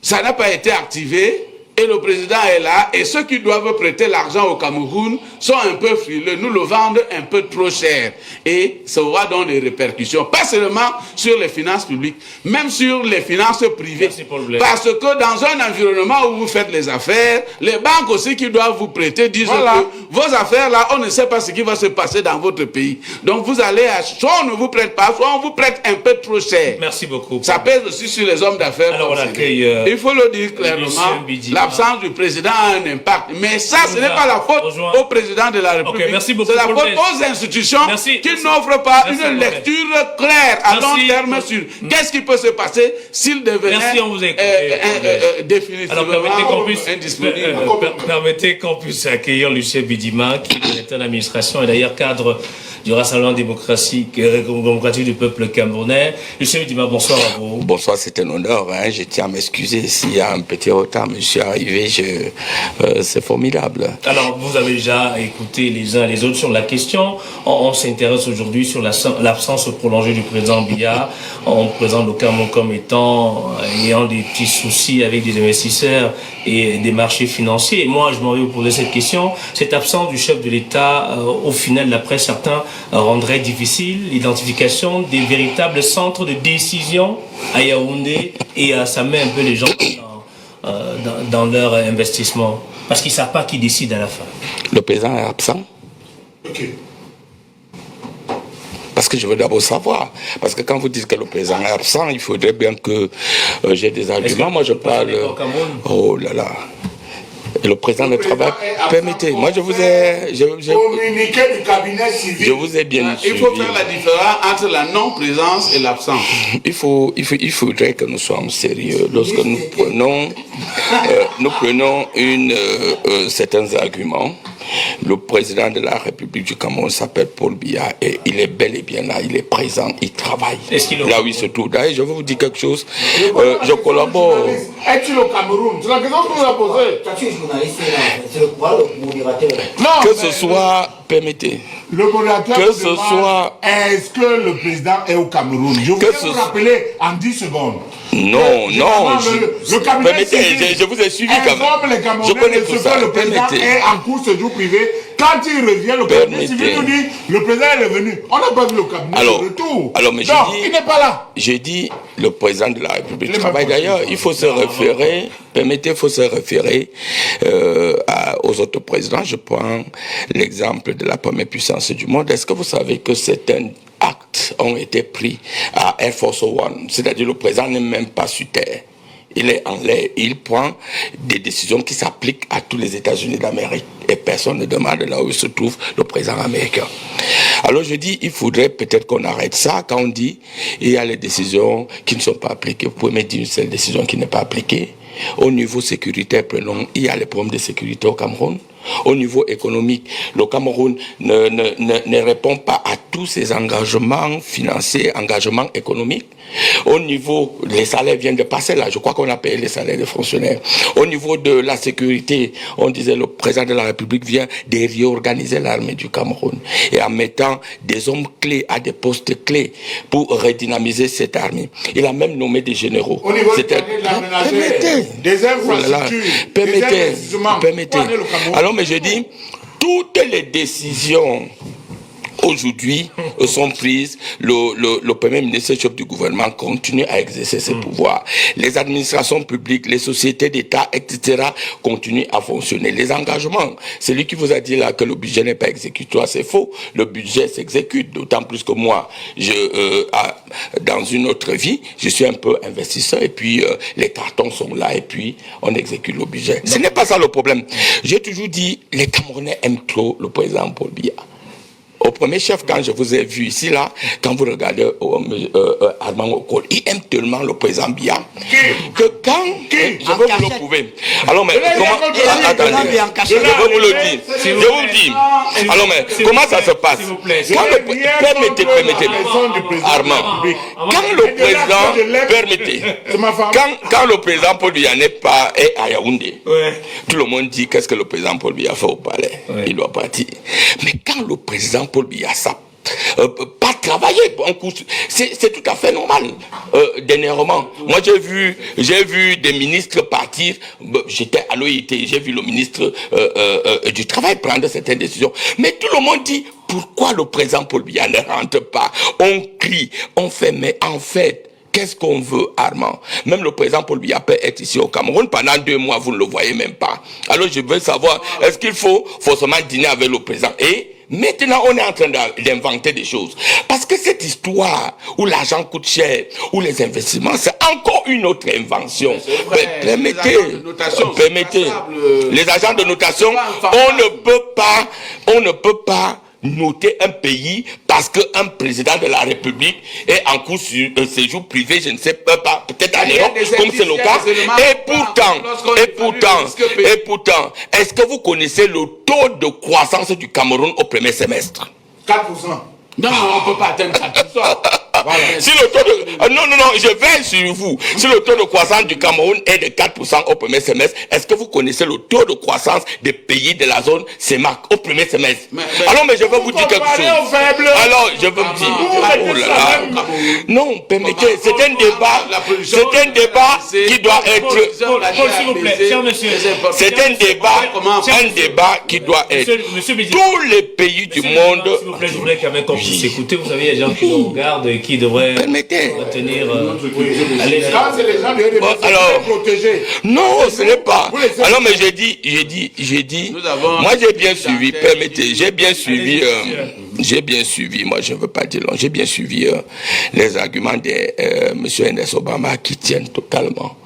Ça n'a pas été activé et le président est là et ceux qui doivent prêter l'argent au Cameroun sont un peu frileux, nous le vendent un peu trop cher et ça aura donc des répercussions, pas seulement sur les finances publiques, même sur les finances privées. Parce que dans un environnement où vous faites les affaires, les banques aussi qui doivent vous prêter disent que vos affaires là, on ne sait pas ce qui va se passer dans votre pays. Donc vous allez, soit on ne vous prête pas, soit on vous prête un peu trop cher. Merci beaucoup. Ça pèse aussi sur les hommes d'affaires. Alors on accueille, il faut le dire clairement. L'absence du président a un impact. Mais ça, ce n'est pas la faute au président de la République. C'est la faute aux institutions qui n'offrent pas une lecture claire à long terme sur qu'est-ce qui peut se passer s'il devenait définitivement indisponible. Permettez qu'on puisse accueillir Lucien Bidima, qui est directeur d'administration et d'ailleurs cadre du Rassemblement démocratique du peuple camerounais. Lucien Bidima, bonsoir à vous. Bonsoir, c'est un honneur. Je tiens à m'excuser s'il y a un petit retard, mais je suis arrivé, c'est formidable. Alors, vous avez déjà écouté les uns et les autres sur la question. On s'intéresse aujourd'hui sur l'absence prolongée du président Biya. On présente le Cameroun comme ayant des petits soucis avec des investisseurs et des marchés financiers. Et moi, je m'en vais vous poser cette question. Cette absence du chef de l'État, au final, d'après certains, rendrait difficile l'identification des véritables centres de décision à Yaoundé et ça met un peu les gens dans leur investissement parce qu'ils ne savent pas qui décide à la fin. Le président est absent. Parce que je veux d'abord savoir. Parce que quand vous dites que le président est absent, il faudrait bien que j'ai des arguments. Moi, je parle... Oh là là. Et le président ne travaille pas. Permettez, moi je vous ai... Communiqué du cabinet civil. Je vous ai bien suivi. Il faut faire la différence entre la non-présence et l'absence. Il faudrait que nous soyons sérieux lorsque nous prenons certains arguments. Le président de la République du Cameroun s'appelle Paul Biya et il est bel et bien là, il est présent, il travaille. Là où il se trouve. D'ailleurs, je vais vous dire quelque chose. Je collabore. Es-tu au Cameroun? C'est la question que vous avez posée. Que ce soit permettez. Le modérateur que ce soit... Est-ce que le président est au Cameroun? Je voudrais vous rappeler en 10 secondes. Non, non. Le cabinet permettez, je vous ai suivi quand même. Les Camerounais, je connais tout ça. Le président est en cours séjour privé. Quand il revient, le cabinet civil nous dit le président est revenu. On n'a pas vu le cabinet de retour. Alors, mais donc, il n'est pas là. J'ai dit, le président de la République travaille d'ailleurs. Il faut se référer, permettez, il faut se référer aux autres présidents. Je prends l'exemple de la première puissance du monde. Est-ce que vous savez que certains actes ont été pris à Air Force One? C'est-à-dire le président n'est même pas sur terre. Il est en l'air, il prend des décisions qui s'appliquent à tous les États-Unis d'Amérique. Et personne ne demande là où se trouve le président américain. Alors je dis, il faudrait peut-être qu'on arrête ça. Quand on dit, il y a les décisions qui ne sont pas appliquées. Vous pouvez me dire une seule décision qui n'est pas appliquée. Au niveau sécuritaire, prenons, il y a les problèmes de sécurité au Cameroun. Au niveau économique, le Cameroun ne répond pas à tous ses engagements financiers, engagements économiques. Au niveau, les salaires viennent de passer là, je crois qu'on a payé les salaires des fonctionnaires. Au niveau de la sécurité, on disait le président de la République vient de réorganiser l'armée du Cameroun et en mettant des hommes clés à des postes clés pour redynamiser cette armée. Il a même nommé des généraux. Au niveau des infrastructures, permettez. Alors, mais je dis, toutes les décisions aujourd'hui sont prises. Le Premier ministre, chef du gouvernement, continue à exercer ses pouvoirs. Les administrations publiques, les sociétés d'État, etc., continuent à fonctionner. Les engagements, c'est lui qui vous a dit là que le budget n'est pas exécutoire, c'est faux. Le budget s'exécute, d'autant plus que moi, dans une autre vie, je suis un peu investisseur et puis les cartons sont là et puis on exécute le budget. Ce n'est pas ça le problème. J'ai toujours dit, les Camerounais aiment trop le président Paul Biya. Au premier chef, quand je vous ai vu ici, là, quand vous regardez Armand Okol, il aime tellement le président Biya que quand... Je veux vous le prouver. Alors, mais comment... Attendez, je veux vous le dire. Je vous dis. Alors, mais comment ça se passe? Permettez. Armand, quand le président... Permettez. Quand le président Paul Biya n'est pas à Yaoundé, tout le monde dit qu'est-ce que le président Paul Biya fait au palais. Il doit partir. Mais quand le président Paul Biya pas travailler, c'est tout à fait normal d'énervement. Moi j'ai vu des ministres partir, j'étais à l'OIT, j'ai vu le ministre du travail prendre certaines décisions, mais tout le monde dit pourquoi le président Paul Biya ne rentre pas? On crie, on fait, mais en fait qu'est-ce qu'on veut, Armand? Même le président Paul Biya peut être ici au Cameroun pendant 2 mois, vous ne le voyez même pas. Alors je veux savoir, est-ce qu'il faut forcément dîner avec le président? Et maintenant, on est en train d'inventer des choses. Parce que cette histoire où l'argent coûte cher, où les investissements, c'est encore une autre invention. Permettez. Les agents de notation, on ne peut pas noter un pays parce qu'un président de la République est en cours sur un séjour privé, je ne sais pas, peut-être en Europe, comme c'est le cas. Et pourtant, est-ce que vous connaissez le taux de croissance du Cameroun au premier semestre? 4%. Non, on ne peut pas atteindre 4%. Voilà. Si le taux de... Non, je vais sur vous. Si le taux de croissance du Cameroun est de 4% au premier semestre, est-ce que vous connaissez le taux de croissance des pays de la zone CEMAC au premier semestre? Alors, mais je veux vous dire quelque chose. Alors, je veux vous dire... Oh là là. Non, permettez, c'est un débat qui doit être... S'il vous plaît, cher monsieur. C'est un débat qui doit être... Tous les pays du monde... S'il vous plaît, je voudrais quand même qu'on puisse écouter. Vous savez, il y a des gens qui nous regardent et qui devraient retenir... Quand c'est les gens de protéger. Non, ce n'est pas. Alors, mais j'ai dit... Moi, j'ai bien suivi, permettez, j'ai bien suivi, moi je ne veux pas dire long, j'ai bien suivi les arguments de M. Ernest Obama qui tiennent totalement.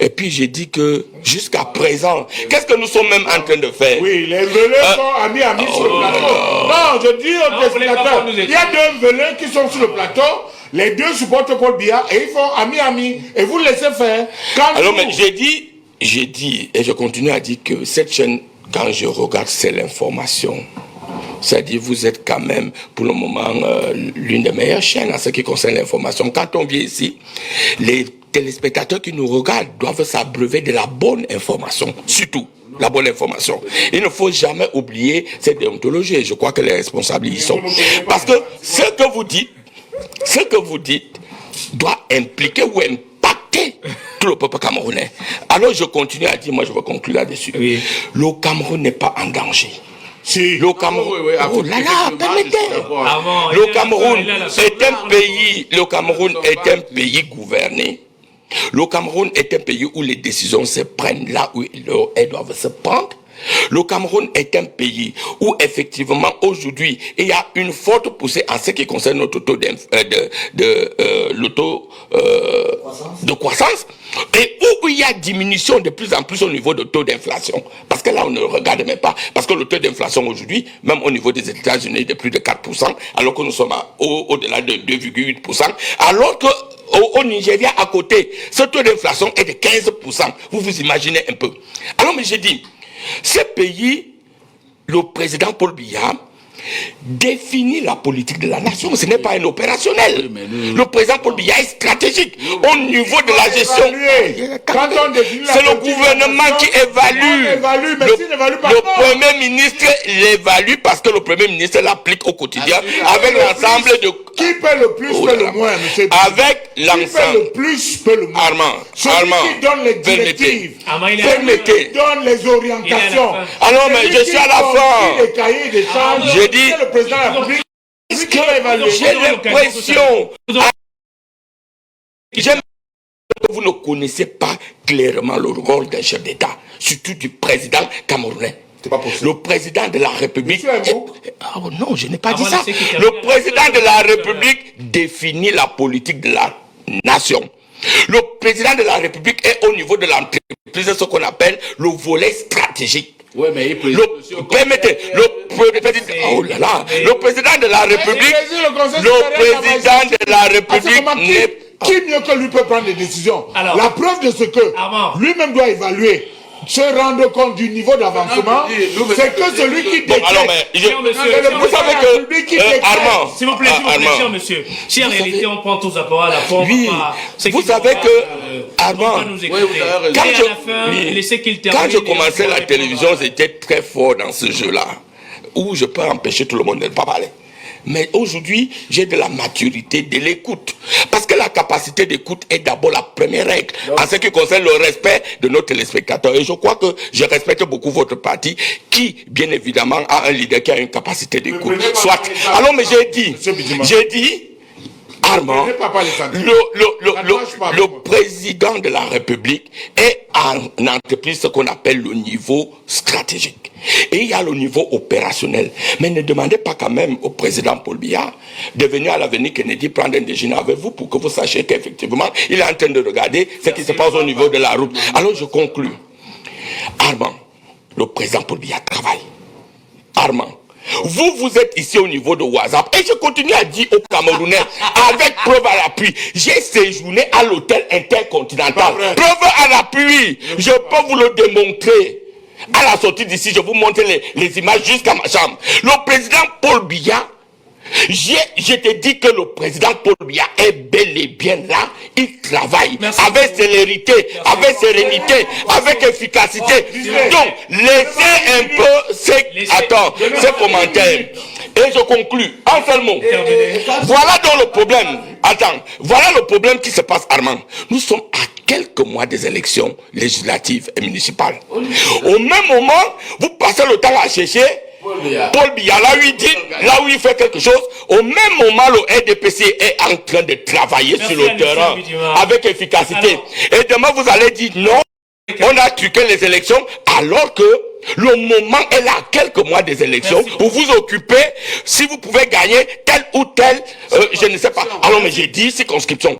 Et puis j'ai dit que jusqu'à présent, qu'est-ce que nous sommes même en train de faire? Oui, les veleurs sont amis sur le plateau. Non, je dis aux téléspectateurs, il y a 2 veleurs qui sont sur le plateau, les 2 supportent Paul Biya et ils font amis, et vous laissez faire. Alors, mais j'ai dit, et je continue à dire que cette chaîne, quand je regarde, c'est l'information. C'est-à-dire, vous êtes quand même, pour le moment, l'une des meilleures chaînes en ce qui concerne l'information. Quand on vient ici, les téléspectateurs qui nous regardent doivent s'abreuver de la bonne information, surtout. La bonne information. Il ne faut jamais oublier cette déontologie. Je crois que les responsables y sont. Parce que ce que vous dites doit impliquer ou impacter tout le peuple camerounais. Alors je continue à dire, moi je vais conclure là-dessus. Oui. Le Cameroun n'est pas en danger. Si. Le Cameroun, oh là là, permettez. Le Cameroun est un pays gouverné. Le Cameroun est un pays où les décisions se prennent là où elles doivent se prendre. Le Cameroun est un pays où effectivement aujourd'hui il y a une forte poussée en ce qui concerne notre taux de croissance et où il y a diminution de plus en plus au niveau de taux d'inflation. Parce que là on ne regarde même pas. Parce que le taux d'inflation aujourd'hui, même au niveau des États-Unis, est de plus de 4%, alors que nous sommes au-delà de 2,8%, alors que au Nigeria à côté, ce taux d'inflation est de 15%. Vous vous imaginez un peu. Alors mais j'ai dit, ce pays, le président Paul Biya définit la politique de la nation. Ce n'est pas un opérationnel. Le président Paul Biya est stratégique au niveau de la gestion. C'est le gouvernement qui évalue. Le Premier ministre l'évalue parce que le Premier ministre l'applique au quotidien avec l'ensemble de... Qui paie le plus paie le moins, monsieur. Avec l'ensemble. Qui paie le plus paie le moins. Armand. Qui donne les directives. Permettez. Qui donne les orientations. Alors, mais je suis à la fin. Les cahiers des charges. Je dis. Le président de la République. J'ai l'impression. J'aime que vous ne connaissez pas clairement le rôle d'un chef d'État, surtout du président camerounais. Le président de la République... Oh non, je n'ai pas dit ça. Le président de la République définit la politique de la nation. Le président de la République est au niveau de l'entreprise, ce qu'on appelle le volet stratégique. Oui, mais il le président de la République, qui mieux que lui peut prendre des décisions? Alors, la preuve de ce que lui-même doit évaluer, se rendre compte du niveau d'avancement, c'est que celui qui détient... Vous savez que... Armand, s'il vous plaît, cher monsieur. Si en réalité on prend tous les apports à la forme... Oui, vous savez que... Armand, quand je commençais la télévision, j'étais très fort dans ce jeu-là, où je peux empêcher tout le monde de ne pas parler. Mais aujourd'hui, j'ai de la maturité, de l'écoute. Parce que la capacité d'écoute est d'abord la première règle en ce qui concerne le respect de nos téléspectateurs. Et je crois que je respecte beaucoup votre parti qui, bien évidemment, a un leader qui a une capacité d'écoute. Soit. Alors, mais j'ai dit, Armand, le président de la République est en entreprise ce qu'on appelle le niveau stratégique. Et il y a le niveau opérationnel. Mais ne demandez pas quand même au président Paul Biya de venir à l'avenue Kennedy prendre un déjeuner avec vous pour que vous sachiez qu'effectivement, il est en train de regarder ce qui se passe au niveau de la route. Alors je conclus. Armand, le président Paul Biya travaille. Armand, vous êtes ici au niveau de WhatsApp et je continue à dire aux Camerounais avec preuve à l'appui, j'ai séjourné à l'hôtel Intercontinental. Preuve à l'appui, je peux vous le démontrer. À la sortie d'ici, je vous montre les images jusqu'à ma chambre. Le président Paul Biya, je te dis que le président Paul Biya est bel et bien là. Il travaille avec célérité, avec sérénité, avec efficacité. Donc, laissez un peu ces commentaires. Et je conclus, en seul mot. Voilà donc le problème. Voilà le problème qui se passe, Armand. Nous sommes à quelques mois des élections législatives et municipales. Au même moment, vous passez le temps à chercher Paul Biya, là où il fait quelque chose. Au même moment, le RDPC est en train de travailler sur le terrain avec efficacité. Et demain, vous allez dire non, on a truqué les élections, alors que le moment est là, quelques mois des élections, pour vous occuper, si vous pouvez gagner tel ou tel, je ne sais pas. Alors, mais j'ai dit circonscription.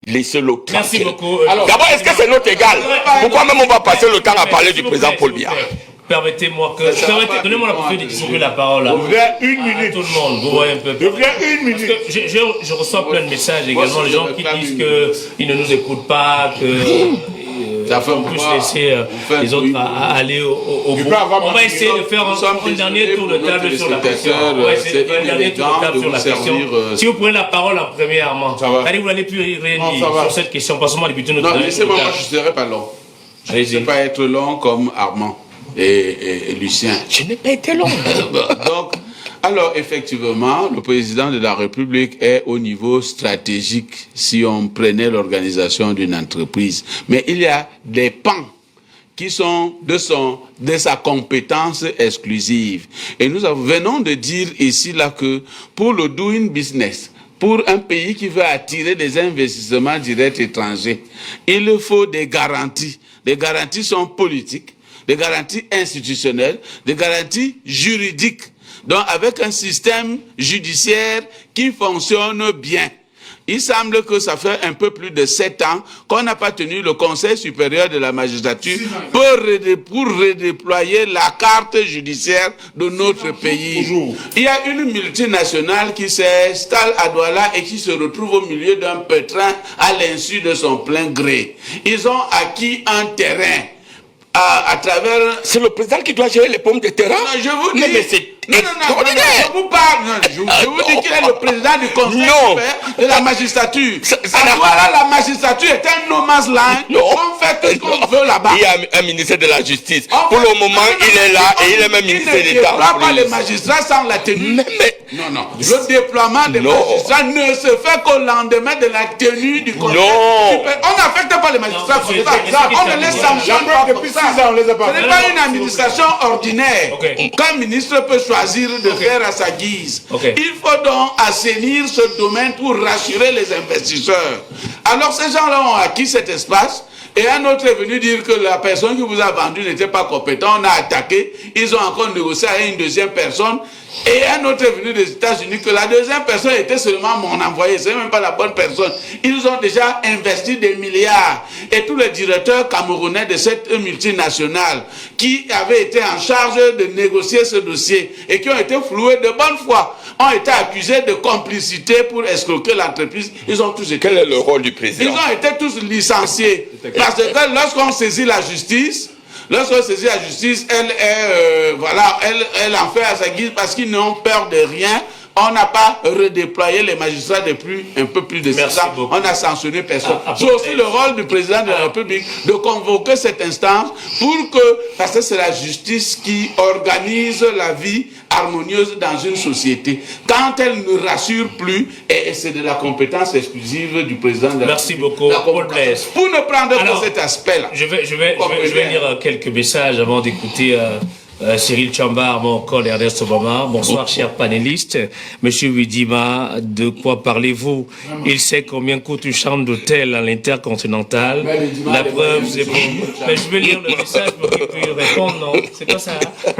Laissez-le tranquille. Merci beaucoup. D'abord, est-ce que c'est notre égal? Pourquoi même on va passer le temps à parler du président Paul Biya? Permettez-moi que... Donnez-moi la possibilité de distribuer la parole à une minute. Tout le monde. Vous voyez un peu. Une minute. Parce que je reçois plein de messages également. Les gens qui disent qu'ils ne nous écoutent pas, que... on puisse laisser les autres aller au bout. On va essayer de faire un dernier tour de table sur la question. On va essayer de faire un dernier tour de table sur la question. Si vous prenez la parole en premièrement, allez, vous n'allez plus réunir sur cette question. Parce que moi, depuis tout notre temps. Non, laissez-moi, je ne serai pas long. Je ne vais pas être long comme Armand et Lucien. Je n'ai pas été long. Donc, alors, effectivement, le président de la République est au niveau stratégique si on prenait l'organisation d'une entreprise. Mais il y a des pans qui sont de sa compétence exclusive. Et nous venons de dire ici là que pour le doing business, pour un pays qui veut attirer des investissements directs étrangers, il faut des garanties. Les garanties sont politiques, des garanties institutionnelles, des garanties juridiques. Donc avec un système judiciaire qui fonctionne bien. Il semble que ça fait un peu plus de 7 ans qu'on n'a pas tenu le Conseil supérieur de la magistrature pour redéployer la carte judiciaire de notre pays. Il y a une multinationale qui s'installe à Douala et qui se retrouve au milieu d'un pétrin à l'insu de son plein gré. Ils ont acquis un terrain à travers... C'est le président qui doit gérer les pommes de terrain. Non, je vous dis... Mais c'est non, je vous parle. Je vous dis qu'il est le président du Conseil supérieur de la magistrature. Voilà, la magistrature est un no man's land. On fait tout ce qu'on veut là-bas. Il y a un ministère de la Justice. Pour le moment, il est là et il est même ministre d'État. Il ne déploie pas les magistrats sans la tenue. Non. Le déploiement des magistrats ne se fait qu'au lendemain de la tenue du Conseil supérieur. On n'affecte pas les magistrats comme ça. On ne les sanctionne pas comme ça. Ce n'est pas une administration ordinaire. Qu'un ministre peut choisir de faire à sa guise. Il faut donc assainir ce domaine pour rassurer les investisseurs. Alors ces gens-là ont acquis cet espace et un autre est venu dire que la personne qui vous a vendu n'était pas compétente. On a attaqué, ils ont encore négocié avec une deuxième personne. Et un autre est venu des États-Unis que la deuxième personne était seulement mon envoyé, c'est même pas la bonne personne. Ils ont déjà investi des milliards. Et tous les directeurs camerounais de cette multinationale qui avaient été en charge de négocier ce dossier et qui ont été floués de bonne foi, ont été accusés de complicité pour escroquer l'entreprise. Ils ont tous été... Quel est le rôle du président? Ils ont été tous licenciés. Parce que lorsqu'on saisit la justice, elle en fait à sa guise parce qu'ils n'ont peur de rien. On n'a pas redéployé les magistrats depuis un peu plus de 6 ans. On a sanctionné personne. C'est aussi le rôle du président de la République de convoquer cette instance parce que c'est la justice qui organise la vie harmonieuse dans une société. Quand elle ne rassure plus, et c'est de la compétence exclusive du président de la République. Merci beaucoup, Paul Blaise. Pour ne prendre que cet aspect-là. Je vais lire quelques messages avant d'écouter Cyril Tchamba, mon collègue Ernest Obama. Bonsoir, chers panélistes. Monsieur Widima, de quoi parlez-vous? Il sait combien coûte une chambre d'hôtel à l'Intercontinental. La preuve, c'est bon. Mais je vais lire le message pour qu'il puisse répondre, non? C'est pas ça, hein?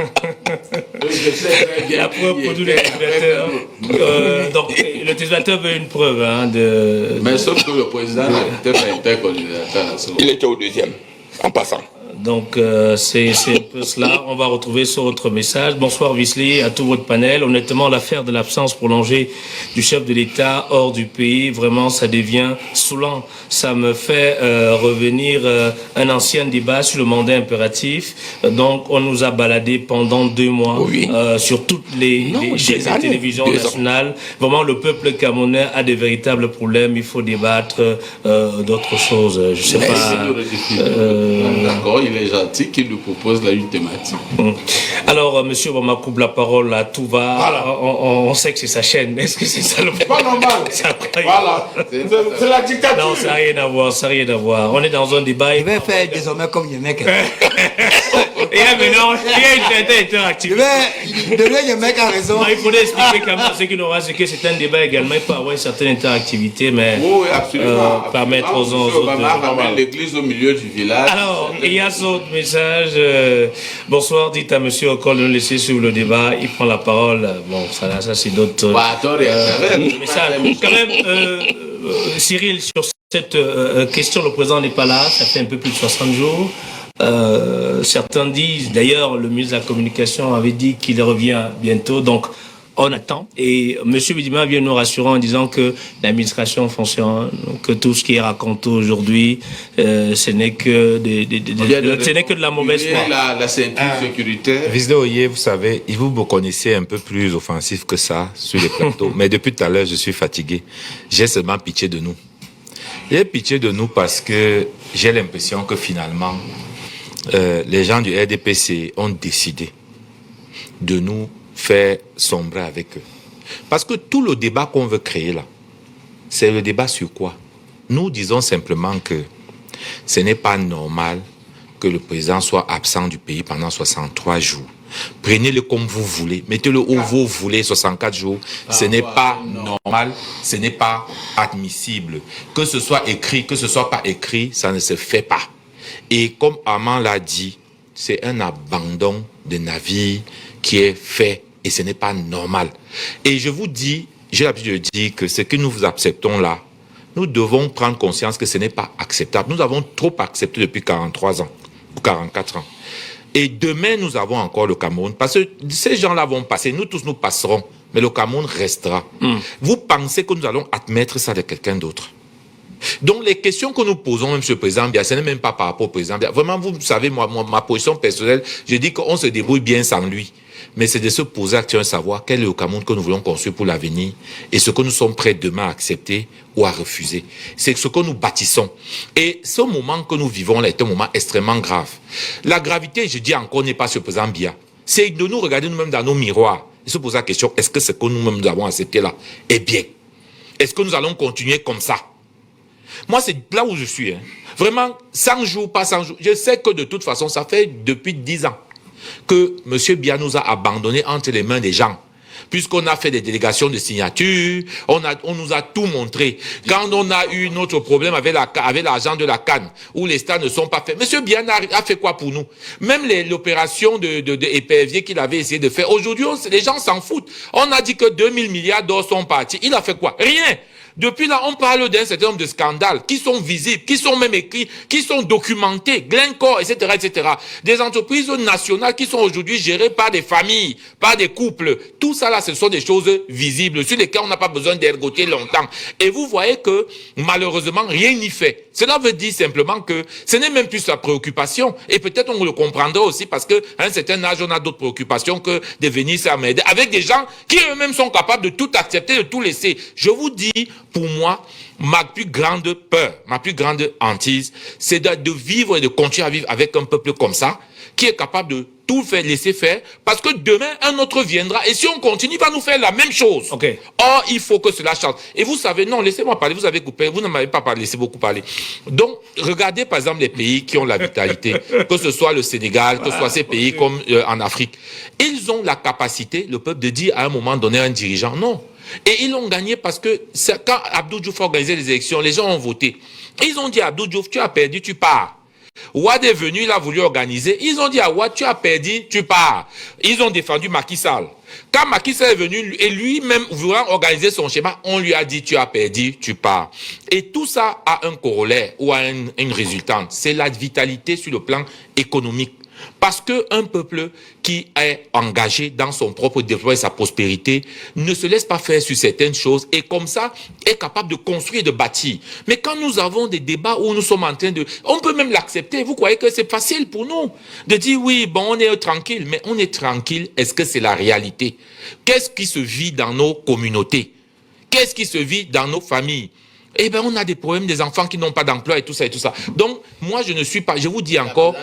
La preuve pour tous les téléspectateurs. Donc, le téléspectateur veut une preuve, hein, de... Mais sauf que le président n'était pas intercandidateur. Il était au deuxième, en passant. Donc, c'est un peu cela. On va retrouver ce autre message. Bonsoir, Wesley, à tout votre panel. Honnêtement, l'affaire de l'absence prolongée du chef de l'État hors du pays, vraiment, ça devient saoulant. Ça me fait revenir un ancien débat sur le mandat impératif. Donc, on nous a baladé pendant 2 mois sur toutes les chaînes de télévision nationales. Vraiment, le peuple camerounais a des véritables problèmes. Il faut débattre d'autres choses. Je sais pas. D'accord, il est gentil qu'il nous propose là une thématique. Alors, monsieur Obama coupe la parole à tout va. Voilà. On sait que c'est sa chaîne. Est-ce que c'est ça le problème? Pas normal. Voilà. C'est la dictature. Non, ça n'a rien à voir, ça n'a rien à voir. On est dans un débat. Je vais faire désormais comme le mec. Et là, maintenant, il y a une certaine interactivité. Le mec a raison. Non, il faudrait expliquer quand même ceux qui n'ont pas, c'est que c'est un débat également. Il peut avoir une certaine interactivité, mais oui, absolument, permettre aux autres. Obama ramène l'église au milieu du village. Alors, il y a ce autre message. Bonsoir, dites à monsieur Okol de nous laisser sur le débat. Il prend la parole. Bon, ça c'est d'autres messages. Quand même, Cyril, sur cette question, le président n'est pas là. Ça fait un peu plus de 60 jours. Certains disent, d'ailleurs, le ministre de la Communication avait dit qu'il revient bientôt. Donc, on attend. Et M. Widima vient nous rassurer en disant que l'administration fonctionne, que tout ce qui est raconté aujourd'hui, ce n'est que de la mauvaise foi. La ceinture sécuritaire. Wesley Oye, vous savez, vous me connaissez un peu plus offensif que ça sur les plateaux. Mais depuis tout à l'heure, je suis fatigué. J'ai seulement pitié de nous. J'ai pitié de nous parce que j'ai l'impression que finalement, les gens du RDPC ont décidé de nous faire sombrer avec eux. Parce que tout le débat qu'on veut créer là, c'est le débat sur quoi? Nous disons simplement que ce n'est pas normal que le président soit absent du pays pendant 63 jours. Prenez-le comme vous voulez, mettez-le où vous voulez, 64 jours. Ce n'est pas normal, ce n'est pas admissible. Que ce soit écrit, que ce soit pas écrit, ça ne se fait pas. Et comme Armand l'a dit, c'est un abandon de navire qui est fait et ce n'est pas normal. Et je vous dis, j'ai l'habitude de dire que ce que nous acceptons là, nous devons prendre conscience que ce n'est pas acceptable. Nous avons trop accepté depuis 43 ans ou 44 ans. Et demain, nous avons encore le Cameroun. Parce que ces gens-là vont passer. Nous tous, nous passerons. Mais le Cameroun restera. Vous pensez que nous allons admettre ça de quelqu'un d'autre? Donc, les questions que nous posons, même sur le président Biya, ce n'est même pas par rapport au président Biya. Vraiment, vous savez, ma position personnelle, je dis qu'on se débrouille bien sans lui. Mais c'est de se poser actuellement savoir quel est le Cameroun que nous voulons construire pour l'avenir et ce que nous sommes prêts demain à accepter ou à refuser. C'est ce que nous bâtissons. Et ce moment que nous vivons là est un moment extrêmement grave. La gravité, je dis encore, n'est pas sur le président Biya. C'est de nous regarder nous-mêmes dans nos miroirs et se poser la question, est-ce que ce que nous-mêmes nous avons accepté là est bien? Est-ce que nous allons continuer comme ça? Moi, c'est là où je suis. Vraiment, 100 jours, pas 100 jours. Je sais que de toute façon, ça fait depuis 10 ans que M. Biya nous a abandonnés entre les mains des gens. Puisqu'on a fait des délégations de signature, on nous a tout montré. Quand on a eu notre problème avec l'argent de la CAN, où les stades ne sont pas faits, M. Biya a fait quoi pour nous? Même l'opération de épervier qu'il avait essayé de faire, aujourd'hui, les gens s'en foutent. On a dit que 2000 milliards d'euros sont partis. Il a fait quoi? Rien. Depuis là, on parle d'un certain nombre de scandales qui sont visibles, qui sont même écrits, qui sont documentés, Glencore, etc., etc. Des entreprises nationales qui sont aujourd'hui gérées par des familles, par des couples. Tout ça là, ce sont des choses visibles sur lesquelles on n'a pas besoin d'ergoter longtemps. Et vous voyez que, malheureusement, rien n'y fait. Cela veut dire simplement que ce n'est même plus sa préoccupation. Et peut-être on le comprendra aussi parce qu'à un certain âge, on a d'autres préoccupations que de venir s'amèder avec des gens qui eux-mêmes sont capables de tout accepter, de tout laisser. Je vous dis, pour moi, ma plus grande peur, ma plus grande hantise, c'est de vivre et de continuer à vivre avec un peuple comme ça, qui est capable de tout faire, laisser faire, parce que demain, un autre viendra, et si on continue, il va nous faire la même chose. Okay. Or, il faut que cela change. Et vous savez, non, laissez-moi parler, vous avez coupé, vous ne m'avez pas laissé beaucoup parler. Donc, regardez par exemple les pays qui ont la vitalité, que ce soit le Sénégal, que ce soit ces pays comme en Afrique. Ils ont la capacité, le peuple, de dire à un moment donné à un dirigeant, non. Et ils l'ont gagné parce que quand Abdou Diouf a organisé les élections, les gens ont voté. Ils ont dit à Abdou Diouf, tu as perdu, tu pars. Ouad est venu, il a voulu organiser. Ils ont dit à Ouad, tu as perdu, tu pars. Ils ont défendu Macky Sall. Quand Macky Sall est venu, et lui-même voulant organiser son schéma, on lui a dit, tu as perdu, tu pars. Et tout ça a un corollaire ou a une résultante. C'est la vitalité sur le plan économique. Parce qu'un peuple qui est engagé dans son propre développement et sa prospérité ne se laisse pas faire sur certaines choses et comme ça est capable de construire et de bâtir. Mais quand nous avons des débats où nous sommes en train de... On peut même l'accepter. Vous croyez que c'est facile pour nous de dire oui, bon, on est tranquille. Mais on est tranquille. Est-ce que c'est la réalité? Qu'est-ce qui se vit dans nos communautés? Qu'est-ce qui se vit dans nos familles? Eh bien, on a des problèmes, des enfants qui n'ont pas d'emploi et tout ça et tout ça. Donc, moi, je ne suis pas, je vous dis encore,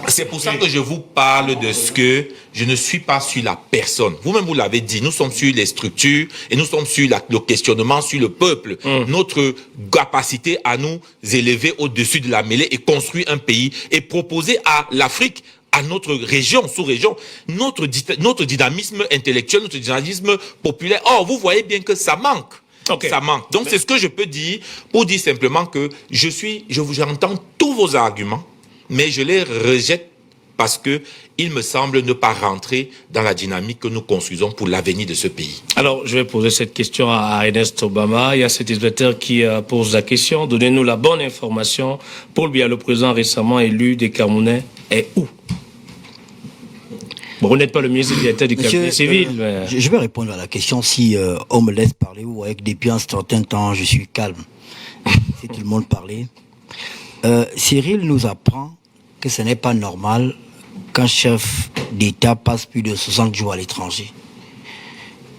c'est pour ça que je vous parle de ce que je ne suis pas sur la personne. Vous-même, vous l'avez dit, nous sommes sur les structures et nous sommes sur le questionnement sur le peuple. Notre capacité à nous élever au-dessus de la mêlée et construire un pays et proposer à l'Afrique, à notre région, sous-région, notre dynamisme intellectuel, notre dynamisme populaire. Or, vous voyez bien que ça manque. Okay. Ça manque. Donc, c'est ce que je peux dire pour dire simplement que j'entends tous vos arguments, mais je les rejette parce que il me semble ne pas rentrer dans la dynamique que nous construisons pour l'avenir de ce pays. Alors, je vais poser cette question à Ernest Obama. Il y a cet spectateur qui pose la question. Donnez-nous la bonne information. Paul Biya, le président récemment élu des Camerounais, est où? Bon, vous n'êtes pas le ministre du cabinet civil. Mais... Je vais répondre à la question. Si on me laisse parler, vous voyez que depuis un certain temps, je suis calme. Si tout le monde parlait. Cyril nous apprend que ce n'est pas normal qu'un chef d'État passe plus de 60 jours à l'étranger.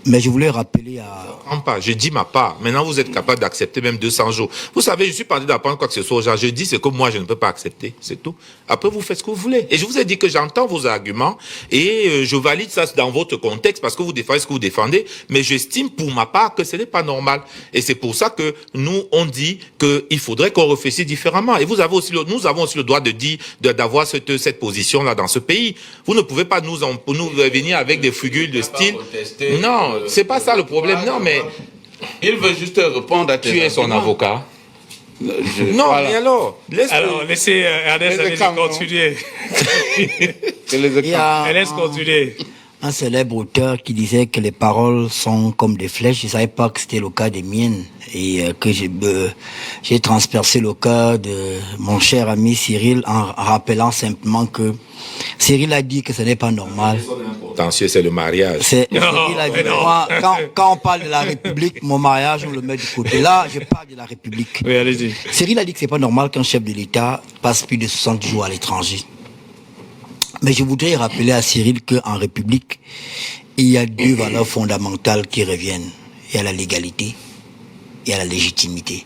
Mais je voulais rappeler à... Je dis ma part. Maintenant, vous êtes capable d'accepter même 200 jours. Vous savez, je suis parti d'apprendre quoi que ce soit aux gens. Je dis ce que moi, je ne peux pas accepter. C'est tout. Après, vous faites ce que vous voulez. Et je vous ai dit que j'entends vos arguments et je valide ça dans votre contexte parce que vous défendez ce que vous défendez. Mais j'estime pour ma part que ce n'est pas normal. Et c'est pour ça que nous, on dit qu'il faudrait qu'on réfléchisse différemment. Et vous avez aussi nous avons aussi le droit de dire, d'avoir cette position-là dans ce pays. Vous ne pouvez pas nous venir avec des figules de style. Non. C'est pas ça le problème, non, mais... Il veut juste répondre à tes Tu es son avocat. Non, voilà. Mais alors... laissez Ernest continuer. Laisse continuer. Un célèbre auteur qui disait que les paroles sont comme des flèches. Je ne savais pas que c'était le cas des miennes et que j'ai transpercé le cas de mon cher ami Cyril en rappelant simplement que Cyril a dit que ce n'est pas normal. Attention, c'est le mariage. Cyril a dit, moi, quand on parle de la République, mon mariage, on le met du côté. Là, je parle de la République. Oui, allez-y. Cyril a dit que c'est pas normal qu'un chef de l'État passe plus de 60 jours à l'étranger. Mais je voudrais rappeler à Cyril qu'en République, il y a deux valeurs fondamentales qui reviennent. Il y a la légalité, il y a la légitimité.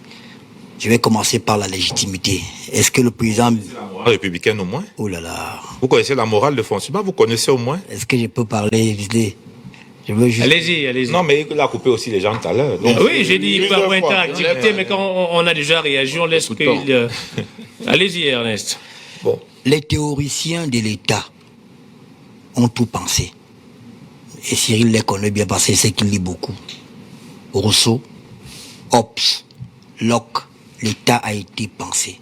Je vais commencer par la légitimité. Est-ce que le président... La morale républicaine au moins? Oh là là. Vous connaissez la morale de fonctionnement? Vous connaissez au moins? Est-ce que je peux parler? Je veux juste... Allez-y. Non, mais il a coupé aussi les gens tout à l'heure. Oui, j'ai dit par interactivité, mais quand on a déjà réagi, on laisse qu'il... Allez-y, Ernest. Bon. Les théoriciens de l'État ont tout pensé. Et Cyril les connaît bien parce que c'est qu'il lit beaucoup. Rousseau, Hobbes, Locke, l'État a été pensé.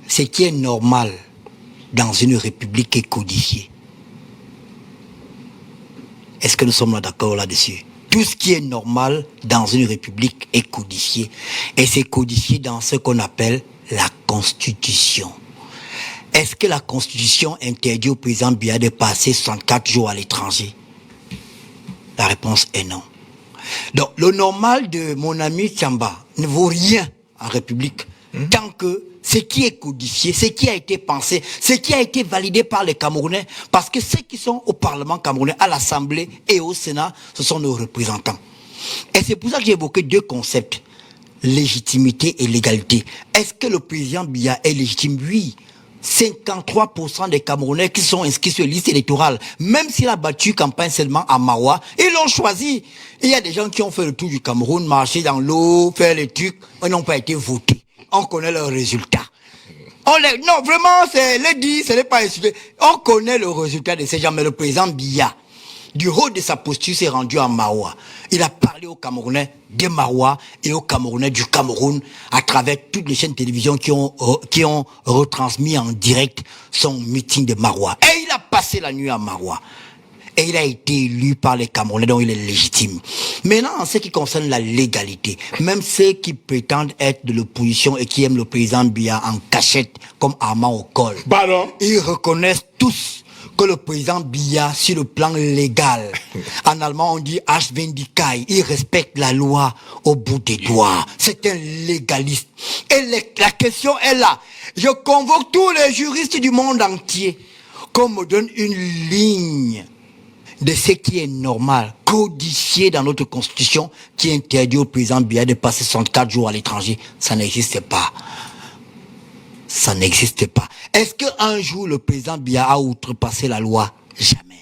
Ce qui est normal dans une république est codifié. Est-ce que nous sommes d'accord là-dessus? Tout ce qui est normal dans une république est codifié. Et c'est codifié dans ce qu'on appelle la Constitution. Est-ce que la Constitution interdit au président Biya de passer 64 jours à l'étranger? La réponse est non. Donc, le normal de mon ami Tchamba ne vaut rien en République tant que ce qui est codifié, ce qui a été pensé, ce qui a été validé par les Camerounais, parce que ceux qui sont au Parlement camerounais, à l'Assemblée et au Sénat, ce sont nos représentants. Et c'est pour ça que j'ai évoqué deux concepts, légitimité et légalité. Est-ce que le président Biya est légitime? Oui. 53% des Camerounais qui sont inscrits sur la liste électorale, même s'il a battu campagne seulement à Mawa, ils l'ont choisi. Il y a des gens qui ont fait le tour du Cameroun, marché dans l'eau, fait les trucs, ils n'ont pas été votés. On connaît leurs résultats. Non, vraiment, c'est les dit, ce n'est pas insulté. On connaît le résultat de ces gens, mais le président Biya, du haut de sa posture, s'est rendu à Mawa. Il a parlé aux Camerounais de Mawa et aux Camerounais du Cameroun à travers toutes les chaînes de télévision qui ont retransmis en direct son meeting de Mawa. Et il a passé la nuit à Mawa. Et il a été élu par les Camerounais, donc il est légitime. Maintenant, en ce qui concerne la légalité, même ceux qui prétendent être de l'opposition et qui aiment le président Biya en cachette, comme Armand Okol, ils reconnaissent tous que le président Biya, sur le plan légal, en allemand on dit Ashvendikai, il respecte la loi au bout des doigts. C'est un légaliste. Et la question est là. Je convoque tous les juristes du monde entier qu'on me donne une ligne de ce qui est normal, codifié dans notre constitution, qui interdit au président Biya de passer 64 jours à l'étranger. Ça n'existe pas. Ça n'existe pas. Est-ce qu'un jour le président Biya a outrepassé la loi? Jamais.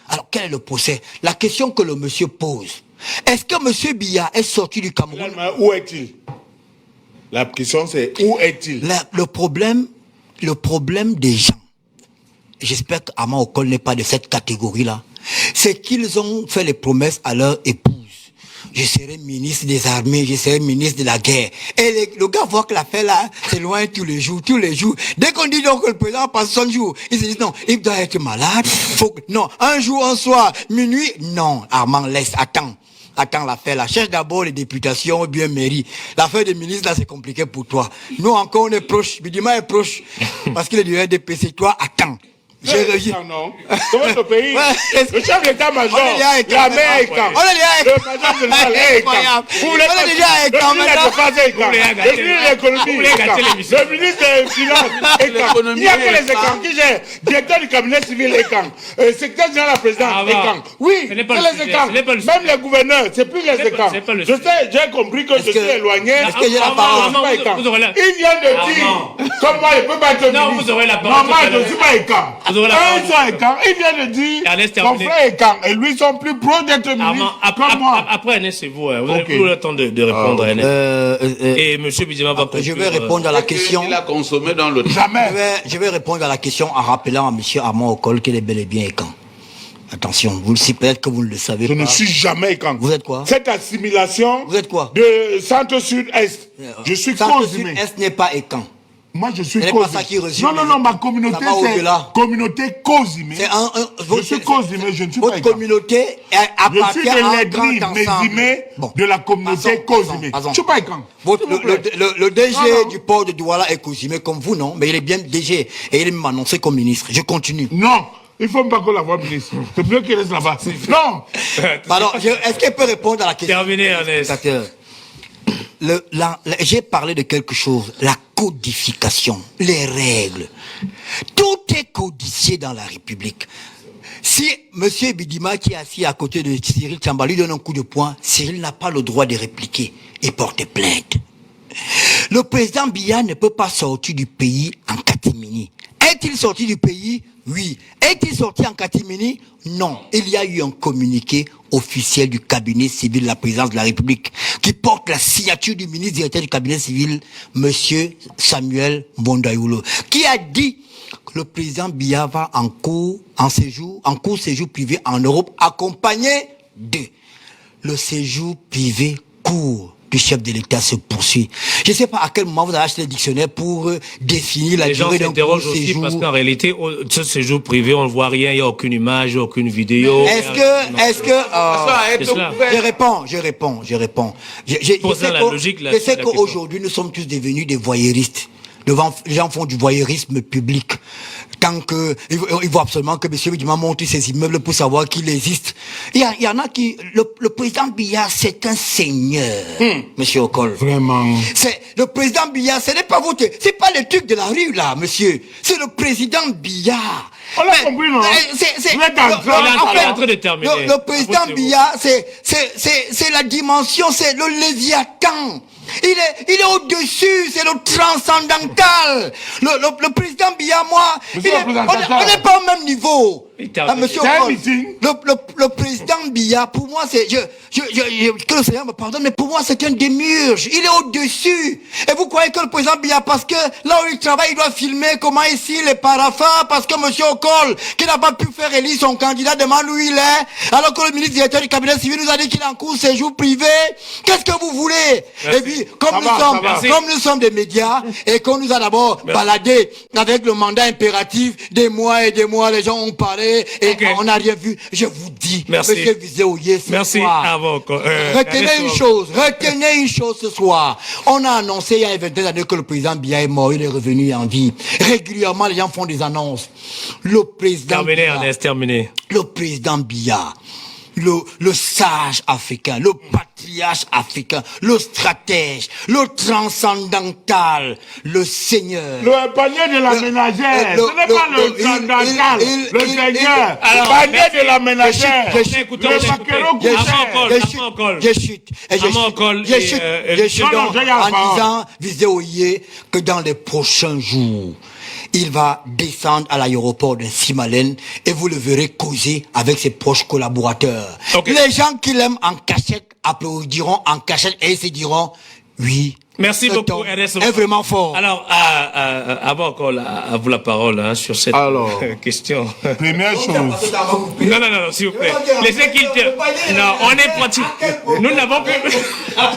Alors quel est le procès? La question que le monsieur pose. Est-ce que monsieur Biya est sorti du Cameroun? Où est-il? La question c'est où est-il? Le problème des gens, j'espère qu'Armand Okol n'est pas de cette catégorie-là, c'est qu'ils ont fait les promesses à leur épouse. Je serai ministre des armées, je serai ministre de la guerre. Et le gars voit que l'affaire là, c'est loin tous les jours. Dès qu'on dit donc que le président passe 100 jours, ils se disent non, il doit être malade. Non, un jour, un soir, minuit, non. Armand, attends l'affaire là. Cherche d'abord les députations ou bien mairie. L'affaire des ministres là, c'est compliqué pour toi. Nous encore, on est proche. Bidima est proche. Parce qu'il est du RDPC. Toi, attends. Non. Dans votre pays, le chef d'état-major, la main est quand. Le major général est quand. Vous voulez le ministre de défense est quand. Le ministre de l'économie est quand. Le ministre des finances est quand. Il n'y a que les écrans qui gèrent. Directeur du cabinet civil est quand. Secrétaire général de la présidence est quand. Oui, c'est les écrans. Même les gouverneurs, c'est plus les écrans. Je sais, j'ai compris que je suis éloigné. Est-ce que j'ai la parole? Il vient de dire, comme moi, je ne peux pas être ministre. Non, vous aurez la parole. Non, moi, je ne suis pas écran. Il vient de dire son frère est quand. Et lui, ils sont plus proches d'être ministre comme moi. Après, Ernest, c'est vous. Vous avez le temps de répondre, Ernest. Et M. Bizima va conclure. Je vais répondre à la question. Il a consommé dans le Jamais. Je vais répondre à la question en rappelant à M. Armand Okol qu'il est bel et bien écan. Attention, peut-être que vous ne le savez pas. Je ne suis jamais écan. Vous êtes quoi? Cette assimilation. Vous êtes quoi? De centre-sud-est. Je suis Centre-sud-est n'est pas écan. Moi, je suis Cozimé. Non, ma communauté, c'est communauté Cozimé. Je suis Cozimé, je ne suis pas votre communauté appartient à un grand ensemble. De la communauté Cozimé. Je ne suis pas écan. Le DG du port de Douala est Cozimé comme vous, non? Mais il est bien DG et il m'a annoncé comme ministre. Je continue. Non. Il ne faut pas qu'on la voie ministre. C'est mieux qu'il reste là-bas. Non. Pardon, est-ce qu'elle peut répondre à la question? Terminé, Ernest. J'ai parlé de quelque chose, la codification, les règles. Tout est codifié dans la République. Si M. Bidima, qui est assis à côté de Cyril Tchamba, lui donne un coup de poing, Cyril n'a pas le droit de répliquer et porter plainte. Le président Biya ne peut pas sortir du pays en catimini. Est-il sorti du pays? Oui. Est-il sorti en catimini? Non. Il y a eu un communiqué officiel du cabinet civil de la présidence de la République qui porte la signature du ministre directeur du cabinet civil, monsieur Samuel Mbondayoulou, qui a dit que le président Biya va en cours séjour privé en Europe accompagné de le séjour privé court du chef de l'État se poursuit. Je ne sais pas à quel moment vous avez acheté le dictionnaire pour définir la durée d'un court séjour. Parce qu'en réalité, ce séjour privé, on ne voit rien, il n'y a aucune image, aucune vidéo. Je réponds. Je sais qu'aujourd'hui, nous sommes tous devenus des voyeuristes. Les gens font du voyeurisme public. Tant que, ils voient absolument que M. Bidima monte ses immeubles pour savoir qu'il existe. Il y en a qui, le président Biya, c'est un seigneur, monsieur Okol. Vraiment. Le président Biya, ce n'est pas c'est pas le truc de la rue, là, monsieur. C'est le président Biya. On l'a compris, non? Le président Biya, c'est la dimension, c'est le léviathan. Il est au-dessus, c'est le transcendantal. Le président Biya, moi, on n'est pas au même niveau. Monsieur Okol, le président Biya, pour moi, c'est, que le Seigneur me pardonne, mais pour moi, c'est un démiurge. Il est au-dessus. Et vous croyez que le président Biya, parce que là où il travaille, il doit filmer comment ici les paraphins, parce que monsieur Okol, qui n'a pas pu faire élire son candidat, demande où il est, alors que le ministre directeur du cabinet civil nous a dit qu'il est en cours séjour privé. Qu'est-ce que vous voulez? Merci. Et puis, comme nous sommes des médias, et qu'on nous a d'abord baladé avec le mandat impératif, des mois et des mois, les gens ont parlé, et on n'a rien vu. Je vous dis, monsieur Vizéoye, ce soir, retenez une chose ce soir. On a annoncé il y a 20 années que le président Biya est mort, il est revenu en vie. Régulièrement, les gens font des annonces. Le président Biya, le sage africain, le patriarche africain, le stratège, le transcendantal, le seigneur. Le panier de la ménagère. Ce n'est pas le transcendantal, le seigneur. Le panier de la ménagère. Je chute donc en disant, Vizéoye, que dans les prochains jours, il va descendre à l'aéroport de Simalène et vous le verrez causer avec ses proches collaborateurs. Les gens qui l'aiment en cachette applaudiront en cachette et ils se diront oui. Merci beaucoup, Ernest. Est vraiment fort. Alors, avant encore à vous la parole sur cette question. Première chose. Non, s'il vous plaît. Laissez qu'il te... Non, on est pratique. Nous n'avons plus... On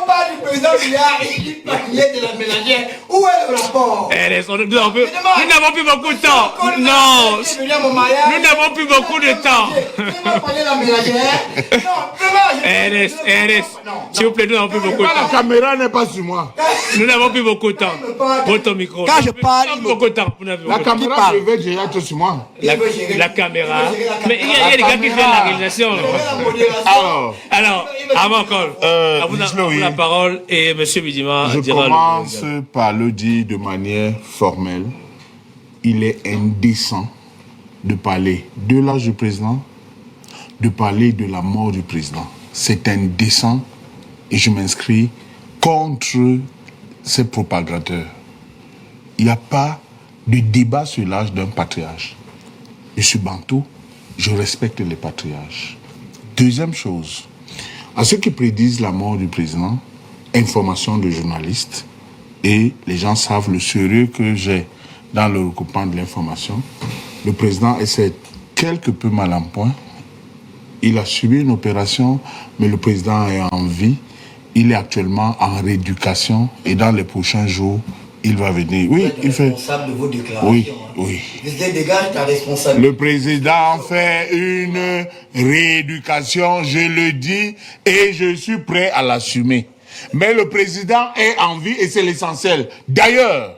parle du président Biya et du panier de la ménagère. Où est le rapport? Nous n'avons plus beaucoup de temps. Non. Nous n'avons plus beaucoup de temps. Ernest, s'il vous plaît, nous n'avons plus beaucoup beaucoup de temps. La caméra n'est pas sur moi. Nous n'avons plus beaucoup de temps. Pour ton micro. Quand je parle, beaucoup de temps. La caméra devait gérer tout sur moi. La caméra. Mais il y a des gars qui font la réalisation. Alors, avant Cole, à vous la parole et M. Bidima je dira commence par le dire de manière formelle. Il est indécent de parler de l'âge du président, de parler de la mort du président. C'est indécent et je m'inscris contre ces propagateurs. Il n'y a pas de débat sur l'âge d'un patriarche. Je suis bantou, je respecte les patriarches. Deuxième chose, à ceux qui prédisent la mort du président, information de journalistes, et les gens savent le sérieux que j'ai dans le recoupement de l'information. Le président essaie quelque peu mal en point. Il a subi une opération, mais le président est en vie. Il est actuellement en rééducation et dans les prochains jours, il va venir. Oui, il fait. Responsable de vos déclarations. Oui. Dégage ta responsabilité. Le président fait une rééducation, je le dis, et je suis prêt à l'assumer. Mais le président est en vie et c'est l'essentiel. D'ailleurs,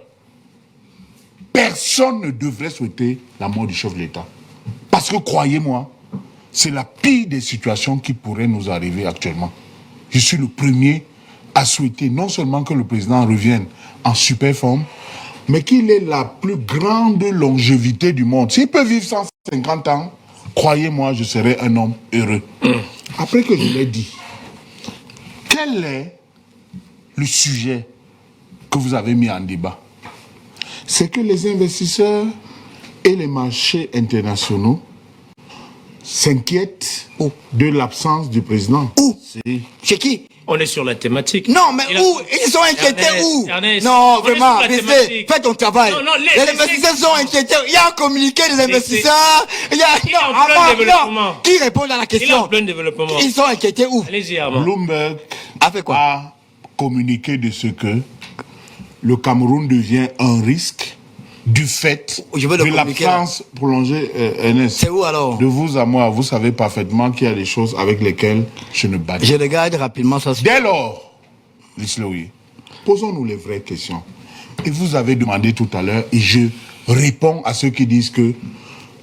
personne ne devrait souhaiter la mort du chef de l'État. Parce que croyez-moi, c'est la pire des situations qui pourrait nous arriver actuellement. Je suis le premier à souhaiter non seulement que le président revienne en super forme, mais qu'il ait la plus grande longévité du monde. S'il peut vivre 150 ans, croyez-moi, je serai un homme heureux. Après que je l'ai dit, quel est le sujet que vous avez mis en débat? C'est que les investisseurs et les marchés internationaux s'inquiètent de l'absence du président. Où? Chez qui? On est sur la thématique. Non, mais où? Ils sont inquiétés où? Non, vraiment, fais ton travail. Les investisseurs sont inquiétés. Il y a un communiqué des investisseurs. Il y a non, qui répond à la question? Il est en plein développement. Ils sont inquiétés où? Allez-y, Armand. Bloomberg a fait quoi? A communiqué de ce que le Cameroun devient un risque du fait de l'absence prolongée, Ernest. C'est où alors? De vous à moi, vous savez parfaitement qu'il y a des choses avec lesquelles je ne bats pas. Je regarde rapidement ça. Dès lors, Lisloui, posons-nous les vraies questions. Et vous avez demandé tout à l'heure, et je réponds à ceux qui disent que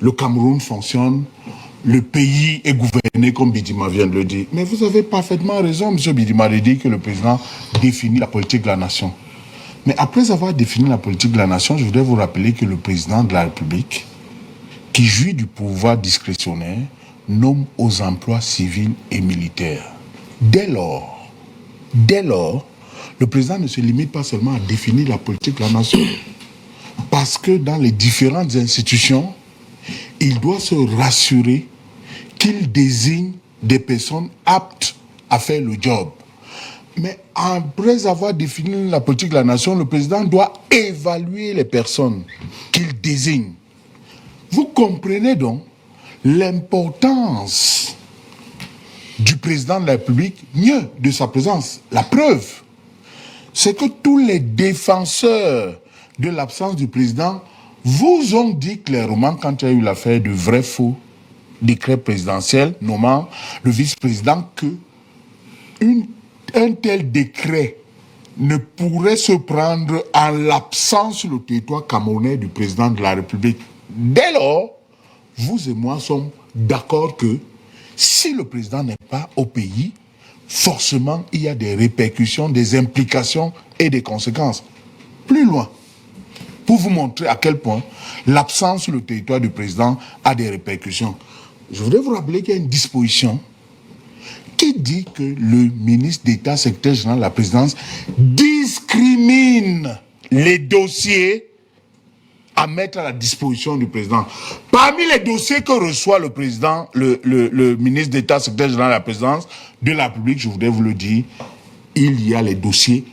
le Cameroun fonctionne, le pays est gouverné comme Bidima vient de le dire. Mais vous avez parfaitement raison, M. Bidima, de dire que le président définit la politique de la nation. Mais après avoir défini la politique de la nation, je voudrais vous rappeler que le président de la République, qui jouit du pouvoir discrétionnaire, nomme aux emplois civils et militaires. Dès lors, le président ne se limite pas seulement à définir la politique de la nation, parce que dans les différentes institutions, il doit se rassurer qu'il désigne des personnes aptes à faire le job. Mais après avoir défini la politique de la nation, le président doit évaluer les personnes qu'il désigne. Vous comprenez donc l'importance du président de la République, mieux de sa présence. La preuve, c'est que tous les défenseurs de l'absence du président vous ont dit clairement, quand il y a eu l'affaire de vrai faux décret présidentiel nommant le vice-président, que un tel décret ne pourrait se prendre en l'absence sur le territoire camerounais du président de la République. Dès lors, vous et moi sommes d'accord que si le président n'est pas au pays, forcément il y a des répercussions, des implications et des conséquences. Plus loin, pour vous montrer à quel point l'absence sur le territoire du président a des répercussions. Je voudrais vous rappeler qu'il y a une disposition qui dit que le ministre d'État, secrétaire général de la présidence, discrimine les dossiers à mettre à la disposition du président. Parmi les dossiers que reçoit le président, le ministre d'État, secrétaire général de la présidence de la République, je voudrais vous le dire, il y a les dossiers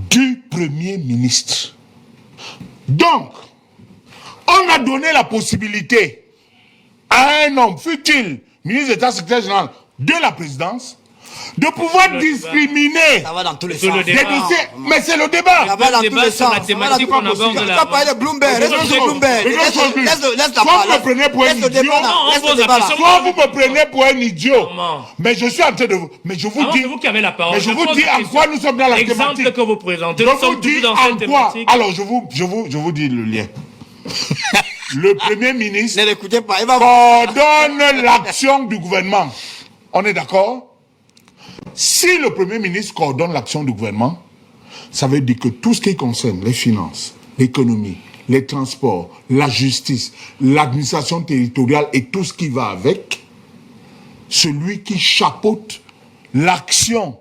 du Premier ministre. Donc, on a donné la possibilité à un homme, fut-il ministre d'État, secrétaire général de la présidence, de pouvoir discriminer. Ça va dans tous les Des sens. dossiers. Mais c'est le débat. Ça va dans tous les sens. La thématique qu'on aborde Tu vas parler de Bloomberg. Laisse Bloomberg. Laisse la Soit vous me prenez pour un idiot. Soit vous me prenez pour un idiot. Mais je suis en train de vous. Mais je vous dis. C'est vous qui avez la parole. Mais je vous dis en quoi nous sommes dans la thématique. L'exemple que vous présentez. Je vous dis en quoi. Alors je vous dis le lien. Le Premier ministre ne l'écoutez pas. Il va coordonne l'action du gouvernement. On est d'accord? Si le Premier ministre coordonne l'action du gouvernement, ça veut dire que tout ce qui concerne les finances, l'économie, les transports, la justice, l'administration territoriale et tout ce qui va avec, celui qui chapeaute l'action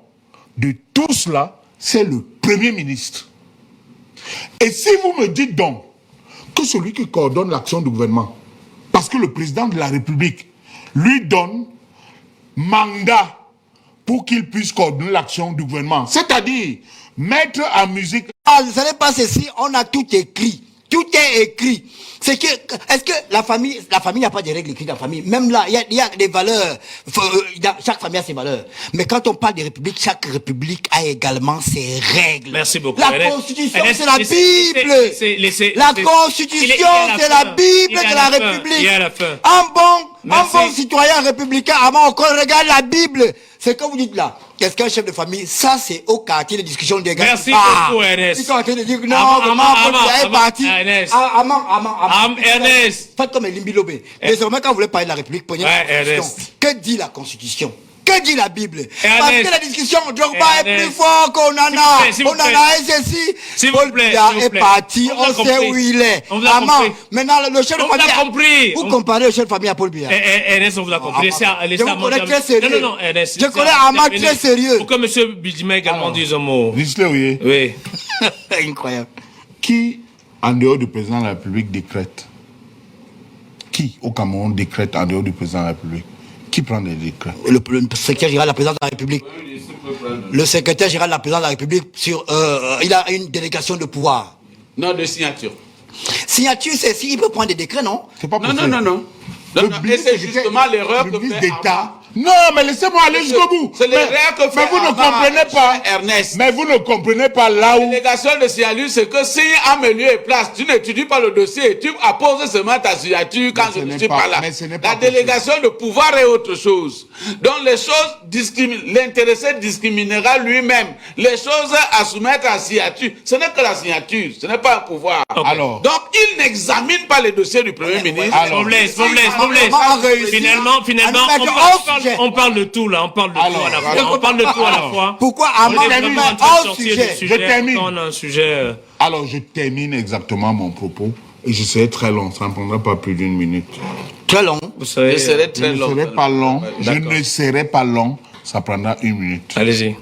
de tout cela, c'est le Premier ministre. Et si vous me dites donc que celui qui coordonne l'action du gouvernement, parce que le président de la République lui donne mandat pour qu'il puisse coordonner l'action du gouvernement, c'est-à-dire mettre en musique... Ah, ce n'est pas ceci, on a tout écrit. Tout est écrit. C'est que, est-ce que la famille n'a pas de règles écrites dans la famille? Même là, il y a des valeurs. Chaque famille a ses valeurs. Mais quand on parle de république, chaque république a également ses règles. Merci beaucoup. La Constitution, c'est la Bible. La Constitution, c'est la Bible de la République. Un bon citoyen républicain, avant on regarde la Bible. C'est que vous dites là. Qu'est-ce qu'un chef de famille? Ça, c'est au quartier de discussion des gars. Merci beaucoup, Ernest. Ils sont en train de dire non, maman, est parti. Ernest. Faites comme Elimbi Lobé. Désormais, quand vous voulez parler de la République, prenez la Constitution. Que dit la Constitution? Que dit la Bible? Parce que la discussion, Drogba est plus fort qu'on en a. On en a un ceci. Paul Biya est parti, on sait où il est. Maintenant, le chef de famille. Vous comparez le chef de famille à Paul Biya. Ernest, on vous a compris. Je vous connais très sérieux. Non, Ernest. Je connais Ahmad très sérieux. Pour que M. Bidjima également dise un mot. Oui. Incroyable. Qui, en dehors du président de la République, décrète? Qui, au Cameroun, décrète en dehors du président de la République? Qui prend des décrets? Le secrétaire général de la présidence de la République. Le secrétaire général de la présidence de la République, il a une délégation de pouvoir. Non, de signature. Signature, c'est s'il peut prendre des décrets, non? C'est pas possible. Non. Et c'est justement l'erreur que fait d'État. Non, mais laissez-moi aller jusqu'au bout. C'est l'erreur que fait mais vous ne comprenez pas. Ernest. Mais vous ne comprenez pas là où... La délégation de signature, c'est que si en milieu et place, tu n'étudies pas le dossier, tu apposes seulement ta signature quand je ne suis pas là. La délégation de pouvoir est autre chose. Donc les choses l'intéressé discriminera lui-même. Les choses à soumettre à signature, ce n'est que la signature, ce n'est pas un pouvoir. Okay. Alors, donc il n'examine pas les dossiers du Premier ministre. Alors, finalement, on parle de tout là, on parle de tout à la fois. On parle de tout à la fois. Pourquoi je termine. On a un sujet. Alors je termine exactement mon propos et je serai très long, ça ne prendra pas plus d'1 minute. Très long. Je serai très long. Je ne serai pas long. Je ne serai pas long. Ça prendra 1 minute. Allez-y.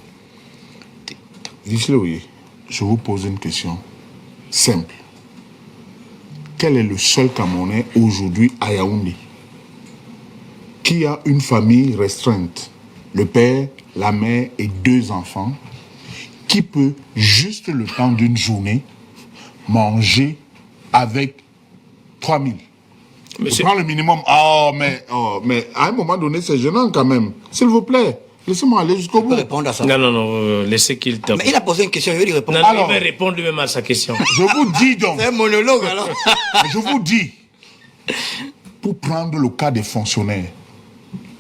Je vous pose une question simple. Quel est le seul Camerounais aujourd'hui à Yaoundé qui a une famille restreinte, le père, la mère et 2 enfants, qui peut juste le temps d'une journée manger avec 3 000? Je prends le minimum. Mais à un moment donné, c'est gênant quand même. S'il vous plaît, laissez-moi aller jusqu'au bout. Répondre à ça. Non, laissez qu'il termine. Mais il a posé une question, je vais lui répondre. Non, il va répondre lui-même à sa question. Je vous dis donc. C'est un monologue alors. Je vous dis, pour prendre le cas des fonctionnaires,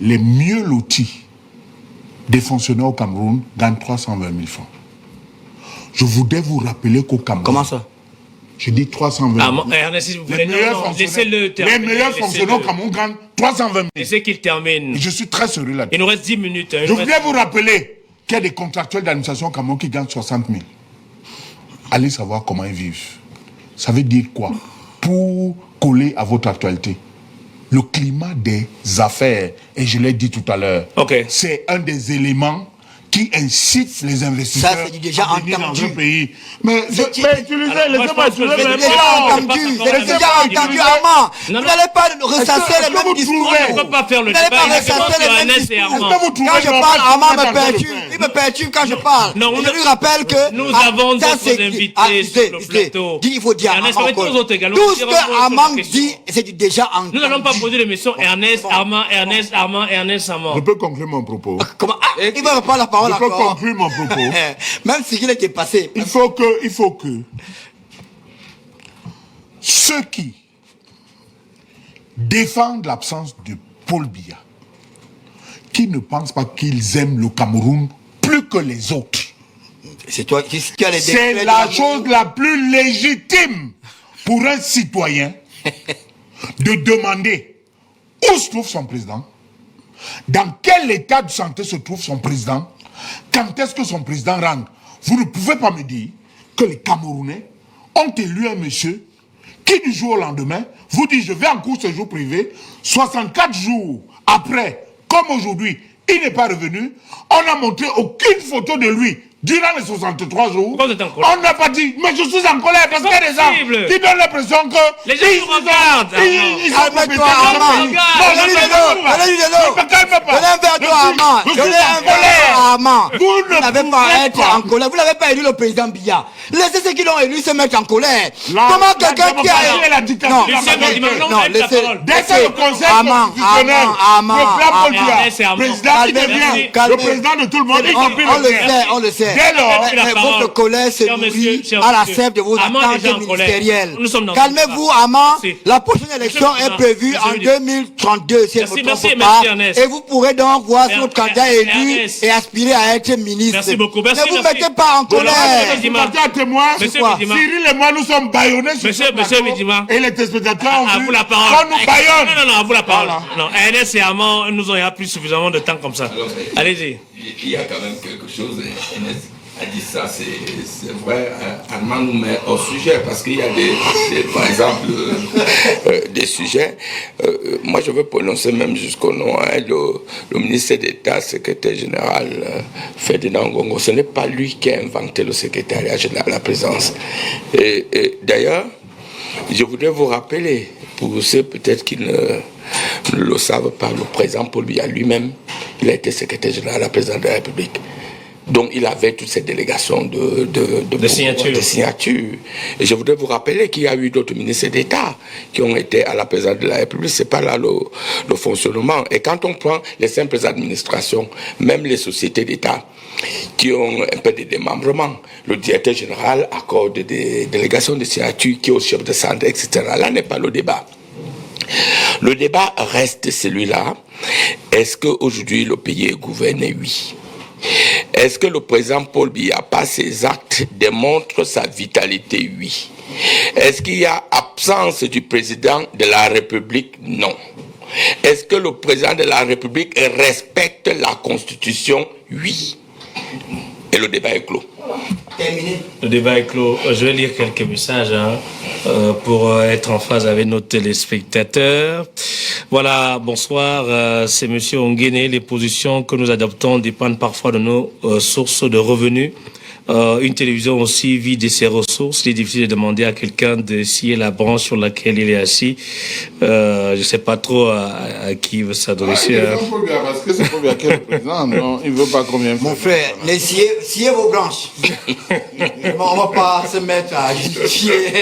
les mieux lotis des fonctionnaires au Cameroun gagnent 320 000 francs. Je voudrais vous rappeler qu'au Cameroun... Comment ça? Je dis 320 000. Ernest, si vous voulez, laissez-le terminer. Les meilleurs fonctionnaires au Cameroun gagnent 320 000. Laissez qu'il termine. Et je suis très sérieux là-dessus. Il nous reste 10 minutes. Je voudrais vous rappeler qu'il y a des contractuels d'administration au Cameroun qui gagnent 60 000. Allez savoir comment ils vivent. Ça veut dire quoi? Pour coller à votre actualité. Le climat des affaires, et je l'ai dit tout à l'heure, c'est un des éléments qui incite les investisseurs à venir dans un pays. Mais laissez-moi utiliser c'est déjà entendu, Armand. Vous n'allez pas ressasser les mêmes discours. On ne peut pas faire le débat. Vous n'allez pas ressasser les mêmes discours. Quand je parle, Armand me perturbe. il me perturbe quand je parle. Non, je lui rappelle que... Nous avons d'autres invités sur le plateau. Il faut dire Ernest, Armand tout ce que Armand dit, c'est déjà entendu. Nous n'allons pas poser l'émission Ernest, Armand. Je peux conclure mon propos. Comment? Il va reprendre la parole. Je peux conclure mon propos. Même si il est dépassé. Il faut que ceux qui défendent l'absence de Paul Biya, qui ne pensent pas qu'ils aiment le Cameroun plus que les autres, c'est toi qui as les c'est la chose la plus légitime pour un citoyen de demander où se trouve son président, dans quel état de santé se trouve son président, quand est-ce que son président rentre. Vous ne pouvez pas me dire que les Camerounais ont élu un monsieur qui du jour au lendemain vous dit je vais en cours séjour privé, 64 jours après, comme aujourd'hui, il n'est pas revenu, on n'a montré aucune photo de lui durant les 63 jours. On n'a pas dit, mais je suis en colère parce qu'il y a des gens qui donnent l'impression que... Les gens nous regardent. Calme-toi, Armand. Vous n'avez pas à être en colère. Vous n'avez pas élu le président Biya. Laissez ceux qui l'ont élu se mettre en colère. Comment quelqu'un qui a... Non, laissez le conseil constitutionnel proclame Biya président, il devient le président de tout le monde, y compris le maire. On le sait. Dès lors, votre colère se nourrit à la sève de vos attentes ministérielles. Calmez-vous, Armand. La prochaine élection est prévue en 2032, si elle ne me trompe pas. Et vous pourrez donc voir votre candidat élu et aspirer à être ministre. Merci beaucoup. Ne vous mettez pas en colère. Cyril et moi, nous sommes bâillonnés. Monsieur Bidima. Et les téléspectateurs ont vu la parole. qu'on nous bâillonne. Non, à vous la parole. Non, Ernest et Armand nous ont plus suffisamment de temps comme ça. Allez-y. Il y a quand même quelque chose, Ernest a dit ça, c'est vrai, Armand nous met au sujet, parce qu'il y a par exemple, des sujets, moi je veux prononcer même jusqu'au nom, le ministre d'État, secrétaire général, Ferdinand Ngongo, ce n'est pas lui qui a inventé le secrétariat général à la présidence. Et d'ailleurs, je voudrais vous rappeler, pour ceux peut-être qui ne le savent pas, le président Paul Biya lui-même, il a été secrétaire général à la présidence de la République. Donc il avait toutes ces délégations de signatures. Et je voudrais vous rappeler qu'il y a eu d'autres ministres d'État qui ont été à la présidence de la République. C'est pas là le fonctionnement. Et quand on prend les simples administrations, même les sociétés d'État qui ont un peu de démembrement, le directeur général accorde des délégations de signatures qui est au chef de centre, etc. Là n'est pas le débat. Le débat reste celui-là. Est-ce qu'aujourd'hui le pays est gouverné? Oui. Est-ce que le président Paul Biya, par ses actes, démontre sa vitalité? Oui. Est-ce qu'il y a absence du président de la République? Non. Est-ce que le président de la République respecte la Constitution? Oui. Et le débat est clos. Terminé. Le débat est clos. Je vais lire quelques messages pour être en phase avec nos téléspectateurs. Voilà, bonsoir. C'est Monsieur Ongene. Les positions que nous adoptons dépendent parfois de nos sources de revenus. Une télévision aussi vit de ses ressources. Il est difficile de demander à quelqu'un de scier la branche sur laquelle il est assis. Je ne sais pas trop à qui il veut s'adresser. Parce que c'est pas bien quel président, non, il veut pas combien. Mon frère, sciez vos branches. On va pas se mettre à justifier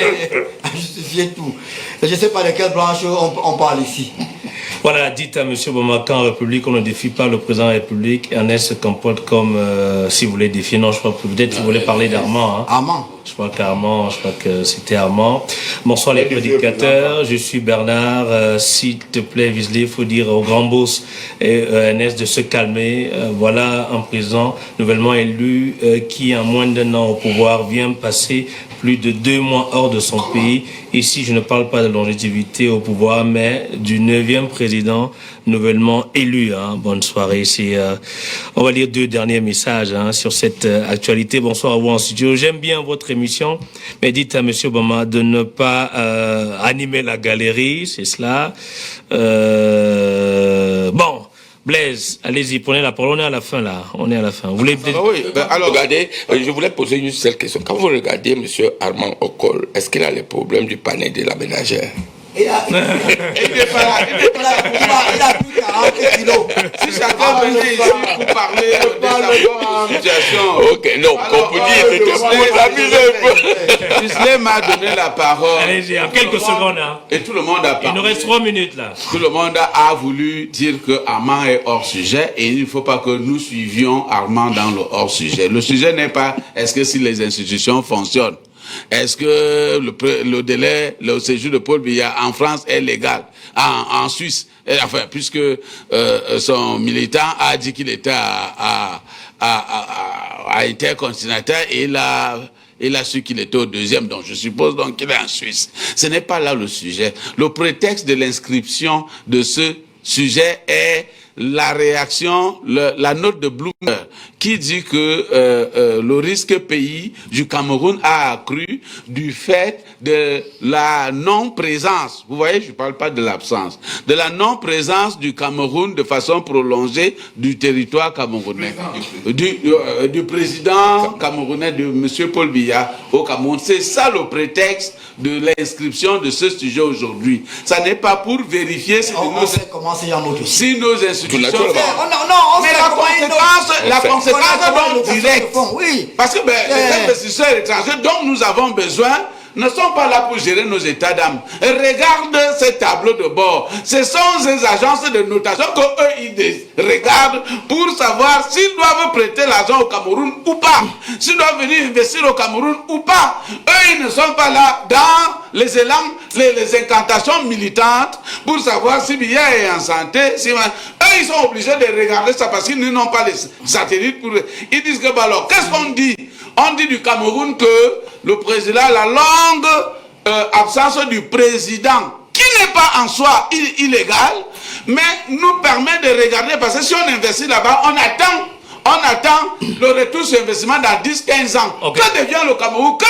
tout. Je ne sais pas de quelle branche on parle ici. Voilà, dites à M. Bamaka en République, on ne défie pas le président de la République. Ernest se comporte comme si vous voulez défier. Non, je crois que peut-être si vous voulez parler d'Armand. Hein. Armand. Je crois que c'était Armand. Bonsoir les prédicateurs, je suis Bernard. S'il te plaît, Wisley, il faut dire au grand boss et Ernest de se calmer. Voilà un président nouvellement élu qui, en moins d'un an au pouvoir, vient passer plus de 2 mois hors de son pays. Ici, je ne parle pas de longévité au pouvoir, mais du 9e président nouvellement élu. Hein. Bonne soirée. On va lire 2 derniers messages sur cette actualité. Bonsoir à vous en studio. J'aime bien votre émission, mais dites à M. Obama de ne pas animer la galerie, c'est cela. Bon. Blaise, allez-y, prenez la parole. On est à la fin, là. On est à la fin. Vous voulez peut-être... Oui, alors, regardez, je voulais poser une seule question. Quand vous regardez M. Armand Okol, est-ce qu'il a les problèmes du panel de la ménagère? Il a plus 40 Si chacun venait ici pour parler de sa situation. Ok, non, comme vous dites, vous amusez un peu. Gisley m'a donné la parole. Allez-y, en quelques secondes. Hein. Et tout le monde a parlé. Il nous reste 3 minutes là. Tout le monde a voulu dire que Armand est hors sujet et il ne faut pas que nous suivions Armand dans le hors sujet. Le sujet n'est pas est-ce que si les institutions fonctionnent, est-ce que le délai, le séjour de Paul Biya en France est légal, en Suisse, enfin puisque son militant a dit qu'il était à intercontinental et il a su qu'il était au deuxième, donc je suppose donc qu'il est en Suisse. Ce n'est pas là le sujet. Le prétexte de l'inscription de ce sujet est la réaction, la note de Bloomberg qui dit que le risque pays du Cameroun a accru du fait de la non-présence, vous voyez, je ne parle pas de l'absence, de la non-présence du Cameroun de façon prolongée du territoire camerounais, du président camerounais, de M. Paul Biya au Cameroun. C'est ça le prétexte de l'inscription de ce sujet aujourd'hui. Ça n'est pas pour vérifier si nos institutions... Mais la conséquence directe, oui. Parce que les investisseurs étrangers dont nous avons besoin ne sont pas là pour gérer nos états d'âme. Regarde ces tableaux de bord. Ce sont ces agences de notation qu'eux, ils regardent pour savoir s'ils doivent prêter l'argent au Cameroun ou pas. S'ils doivent venir investir au Cameroun ou pas. Eux, ils ne sont pas là dans les élans, les incantations militantes pour savoir si Biya est en santé. Eux, ils sont obligés de regarder ça parce qu'ils n'ont pas les satellites pour... Ils disent que, bah alors, qu'est-ce qu'on dit? On dit du Cameroun que le président, la longue absence du président, qui n'est pas en soi illégal, mais nous permet de regarder, parce que si on investit là-bas, on attend le retour sur investissement dans 10-15 ans. Okay. Que devient le Cameroun? Que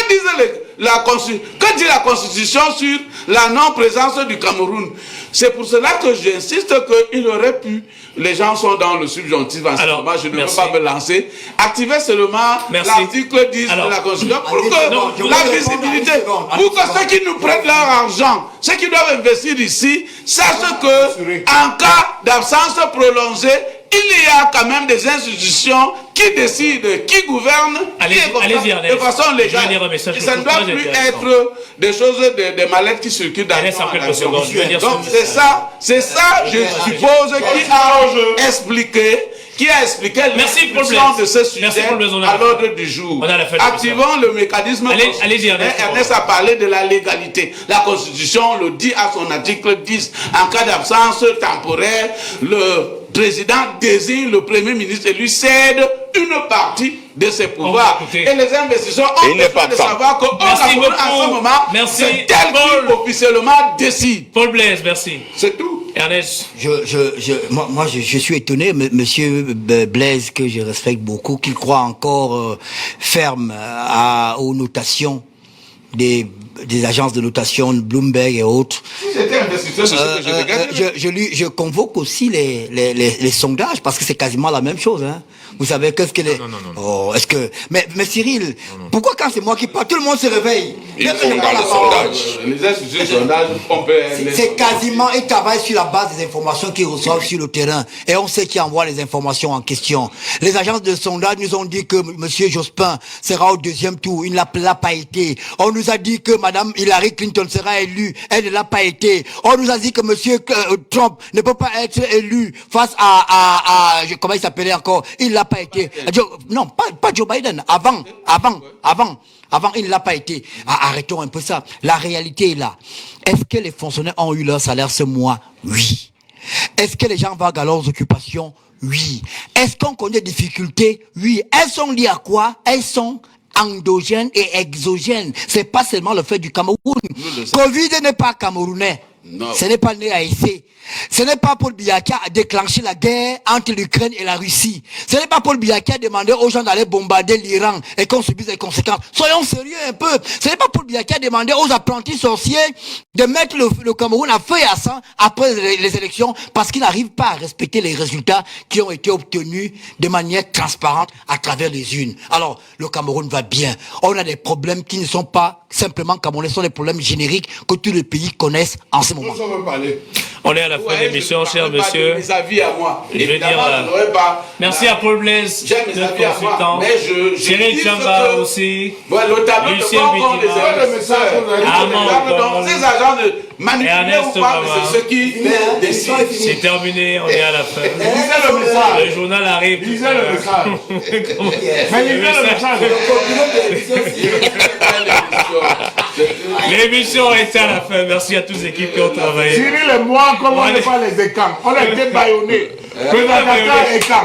dit la Constitution sur la non-présence du Cameroun? C'est pour cela que j'insiste qu'il aurait pu, les gens sont dans le subjonctif en ce moment, je ne veux pas me lancer, activer seulement l'article 10 de la Constitution pour que la visibilité, pour que ceux qui nous prêtent leur argent, ceux qui doivent investir ici, sachent que en cas d'absence prolongée, il y a quand même des institutions qui décident, qui gouvernent, de façon légale. Et ça ne doit plus être des choses, des mallettes qui circulent dans le monde. Donc c'est ça, je suppose, qui a expliqué l'explication de ce sujet à l'ordre du jour. Activons le mécanisme. Ernest a parlé de la légalité. La Constitution le dit à son article 10. En cas d'absence temporaire, le président désigne le Premier ministre et lui cède une partie de ses pouvoirs. Et les investisseurs ont besoin de savoir qu'au Cameroun, à ce moment, c'est tel qui officiellement décide. Paul Blaise, merci. C'est tout. Ernest. Moi, je suis étonné, monsieur Blaise, que je respecte beaucoup, qu'il croit encore ferme aux notations des agences de notation, Bloomberg et autres. Si j'étais investisseur, je convoque aussi les sondages, parce que c'est quasiment la même chose, hein. Vous savez, qu'est-ce que les... Non. Oh, est-ce que... Mais Cyril, pourquoi quand c'est moi qui parle, tout le monde se réveille? Ils sont dans le sondage. Les instituts de sondage, on peut... C'est quasiment... Ils travaillent sur la base des informations qu'ils reçoivent sur le terrain. Et on sait qui envoie les informations en question. Les agences de sondage nous ont dit que monsieur Jospin sera au deuxième tour. Il ne l'a pas été. On nous a dit que madame Hillary Clinton sera élue. Elle ne l'a pas été. On nous a dit que monsieur Trump ne peut pas être élu face à comment il s'appelait encore? Il l'a pas été. Non, pas Joe Biden. Avant, il ne l'a pas été. Arrêtons un peu ça. La réalité est là. Est-ce que les fonctionnaires ont eu leur salaire ce mois? Oui. Est-ce que les gens vaguent à leurs occupations? Oui. Est-ce qu'on connaît des difficultés? Oui. Elles sont liées à quoi? Elles sont endogènes et exogènes. C'est pas seulement le fait du Cameroun. Covid n'est pas camerounais. Non. Ce n'est pas né à essai. Ce n'est pas Paul Biya qui a déclenché la guerre entre l'Ukraine et la Russie. Ce n'est pas Paul Biya qui a demandé aux gens d'aller bombarder l'Iran et qu'on subisse les conséquences. Soyons sérieux un peu. Ce n'est pas Paul Biya qui a demandé aux apprentis sorciers de mettre le Cameroun à feu et à sang après les élections parce qu'ils n'arrivent pas à respecter les résultats qui ont été obtenus de manière transparente à travers les urnes. Alors, le Cameroun va bien. On a des problèmes qui ne sont pas simplement camerounais, ce sont des problèmes génériques que tous les pays connaissent en ce moment. On est à la fin de l'émission, cher monsieur. Mes avis à moi. Je veux dire, merci à Paul Blaise, notre consultant. Cyril Chamba aussi. Lucien Bitima. Ces agents de manipuler ou pas, c'est ce qui décide. C'est terminé, on est à la fin. Le journal arrive. Lisez le message. Mais lisez le message. L'émission est à la fin. Merci à toutes les équipes qui ont travaillé. Cyril et moi, comme on n'est pas les écans, on est débaillonnés. Présentateur écans.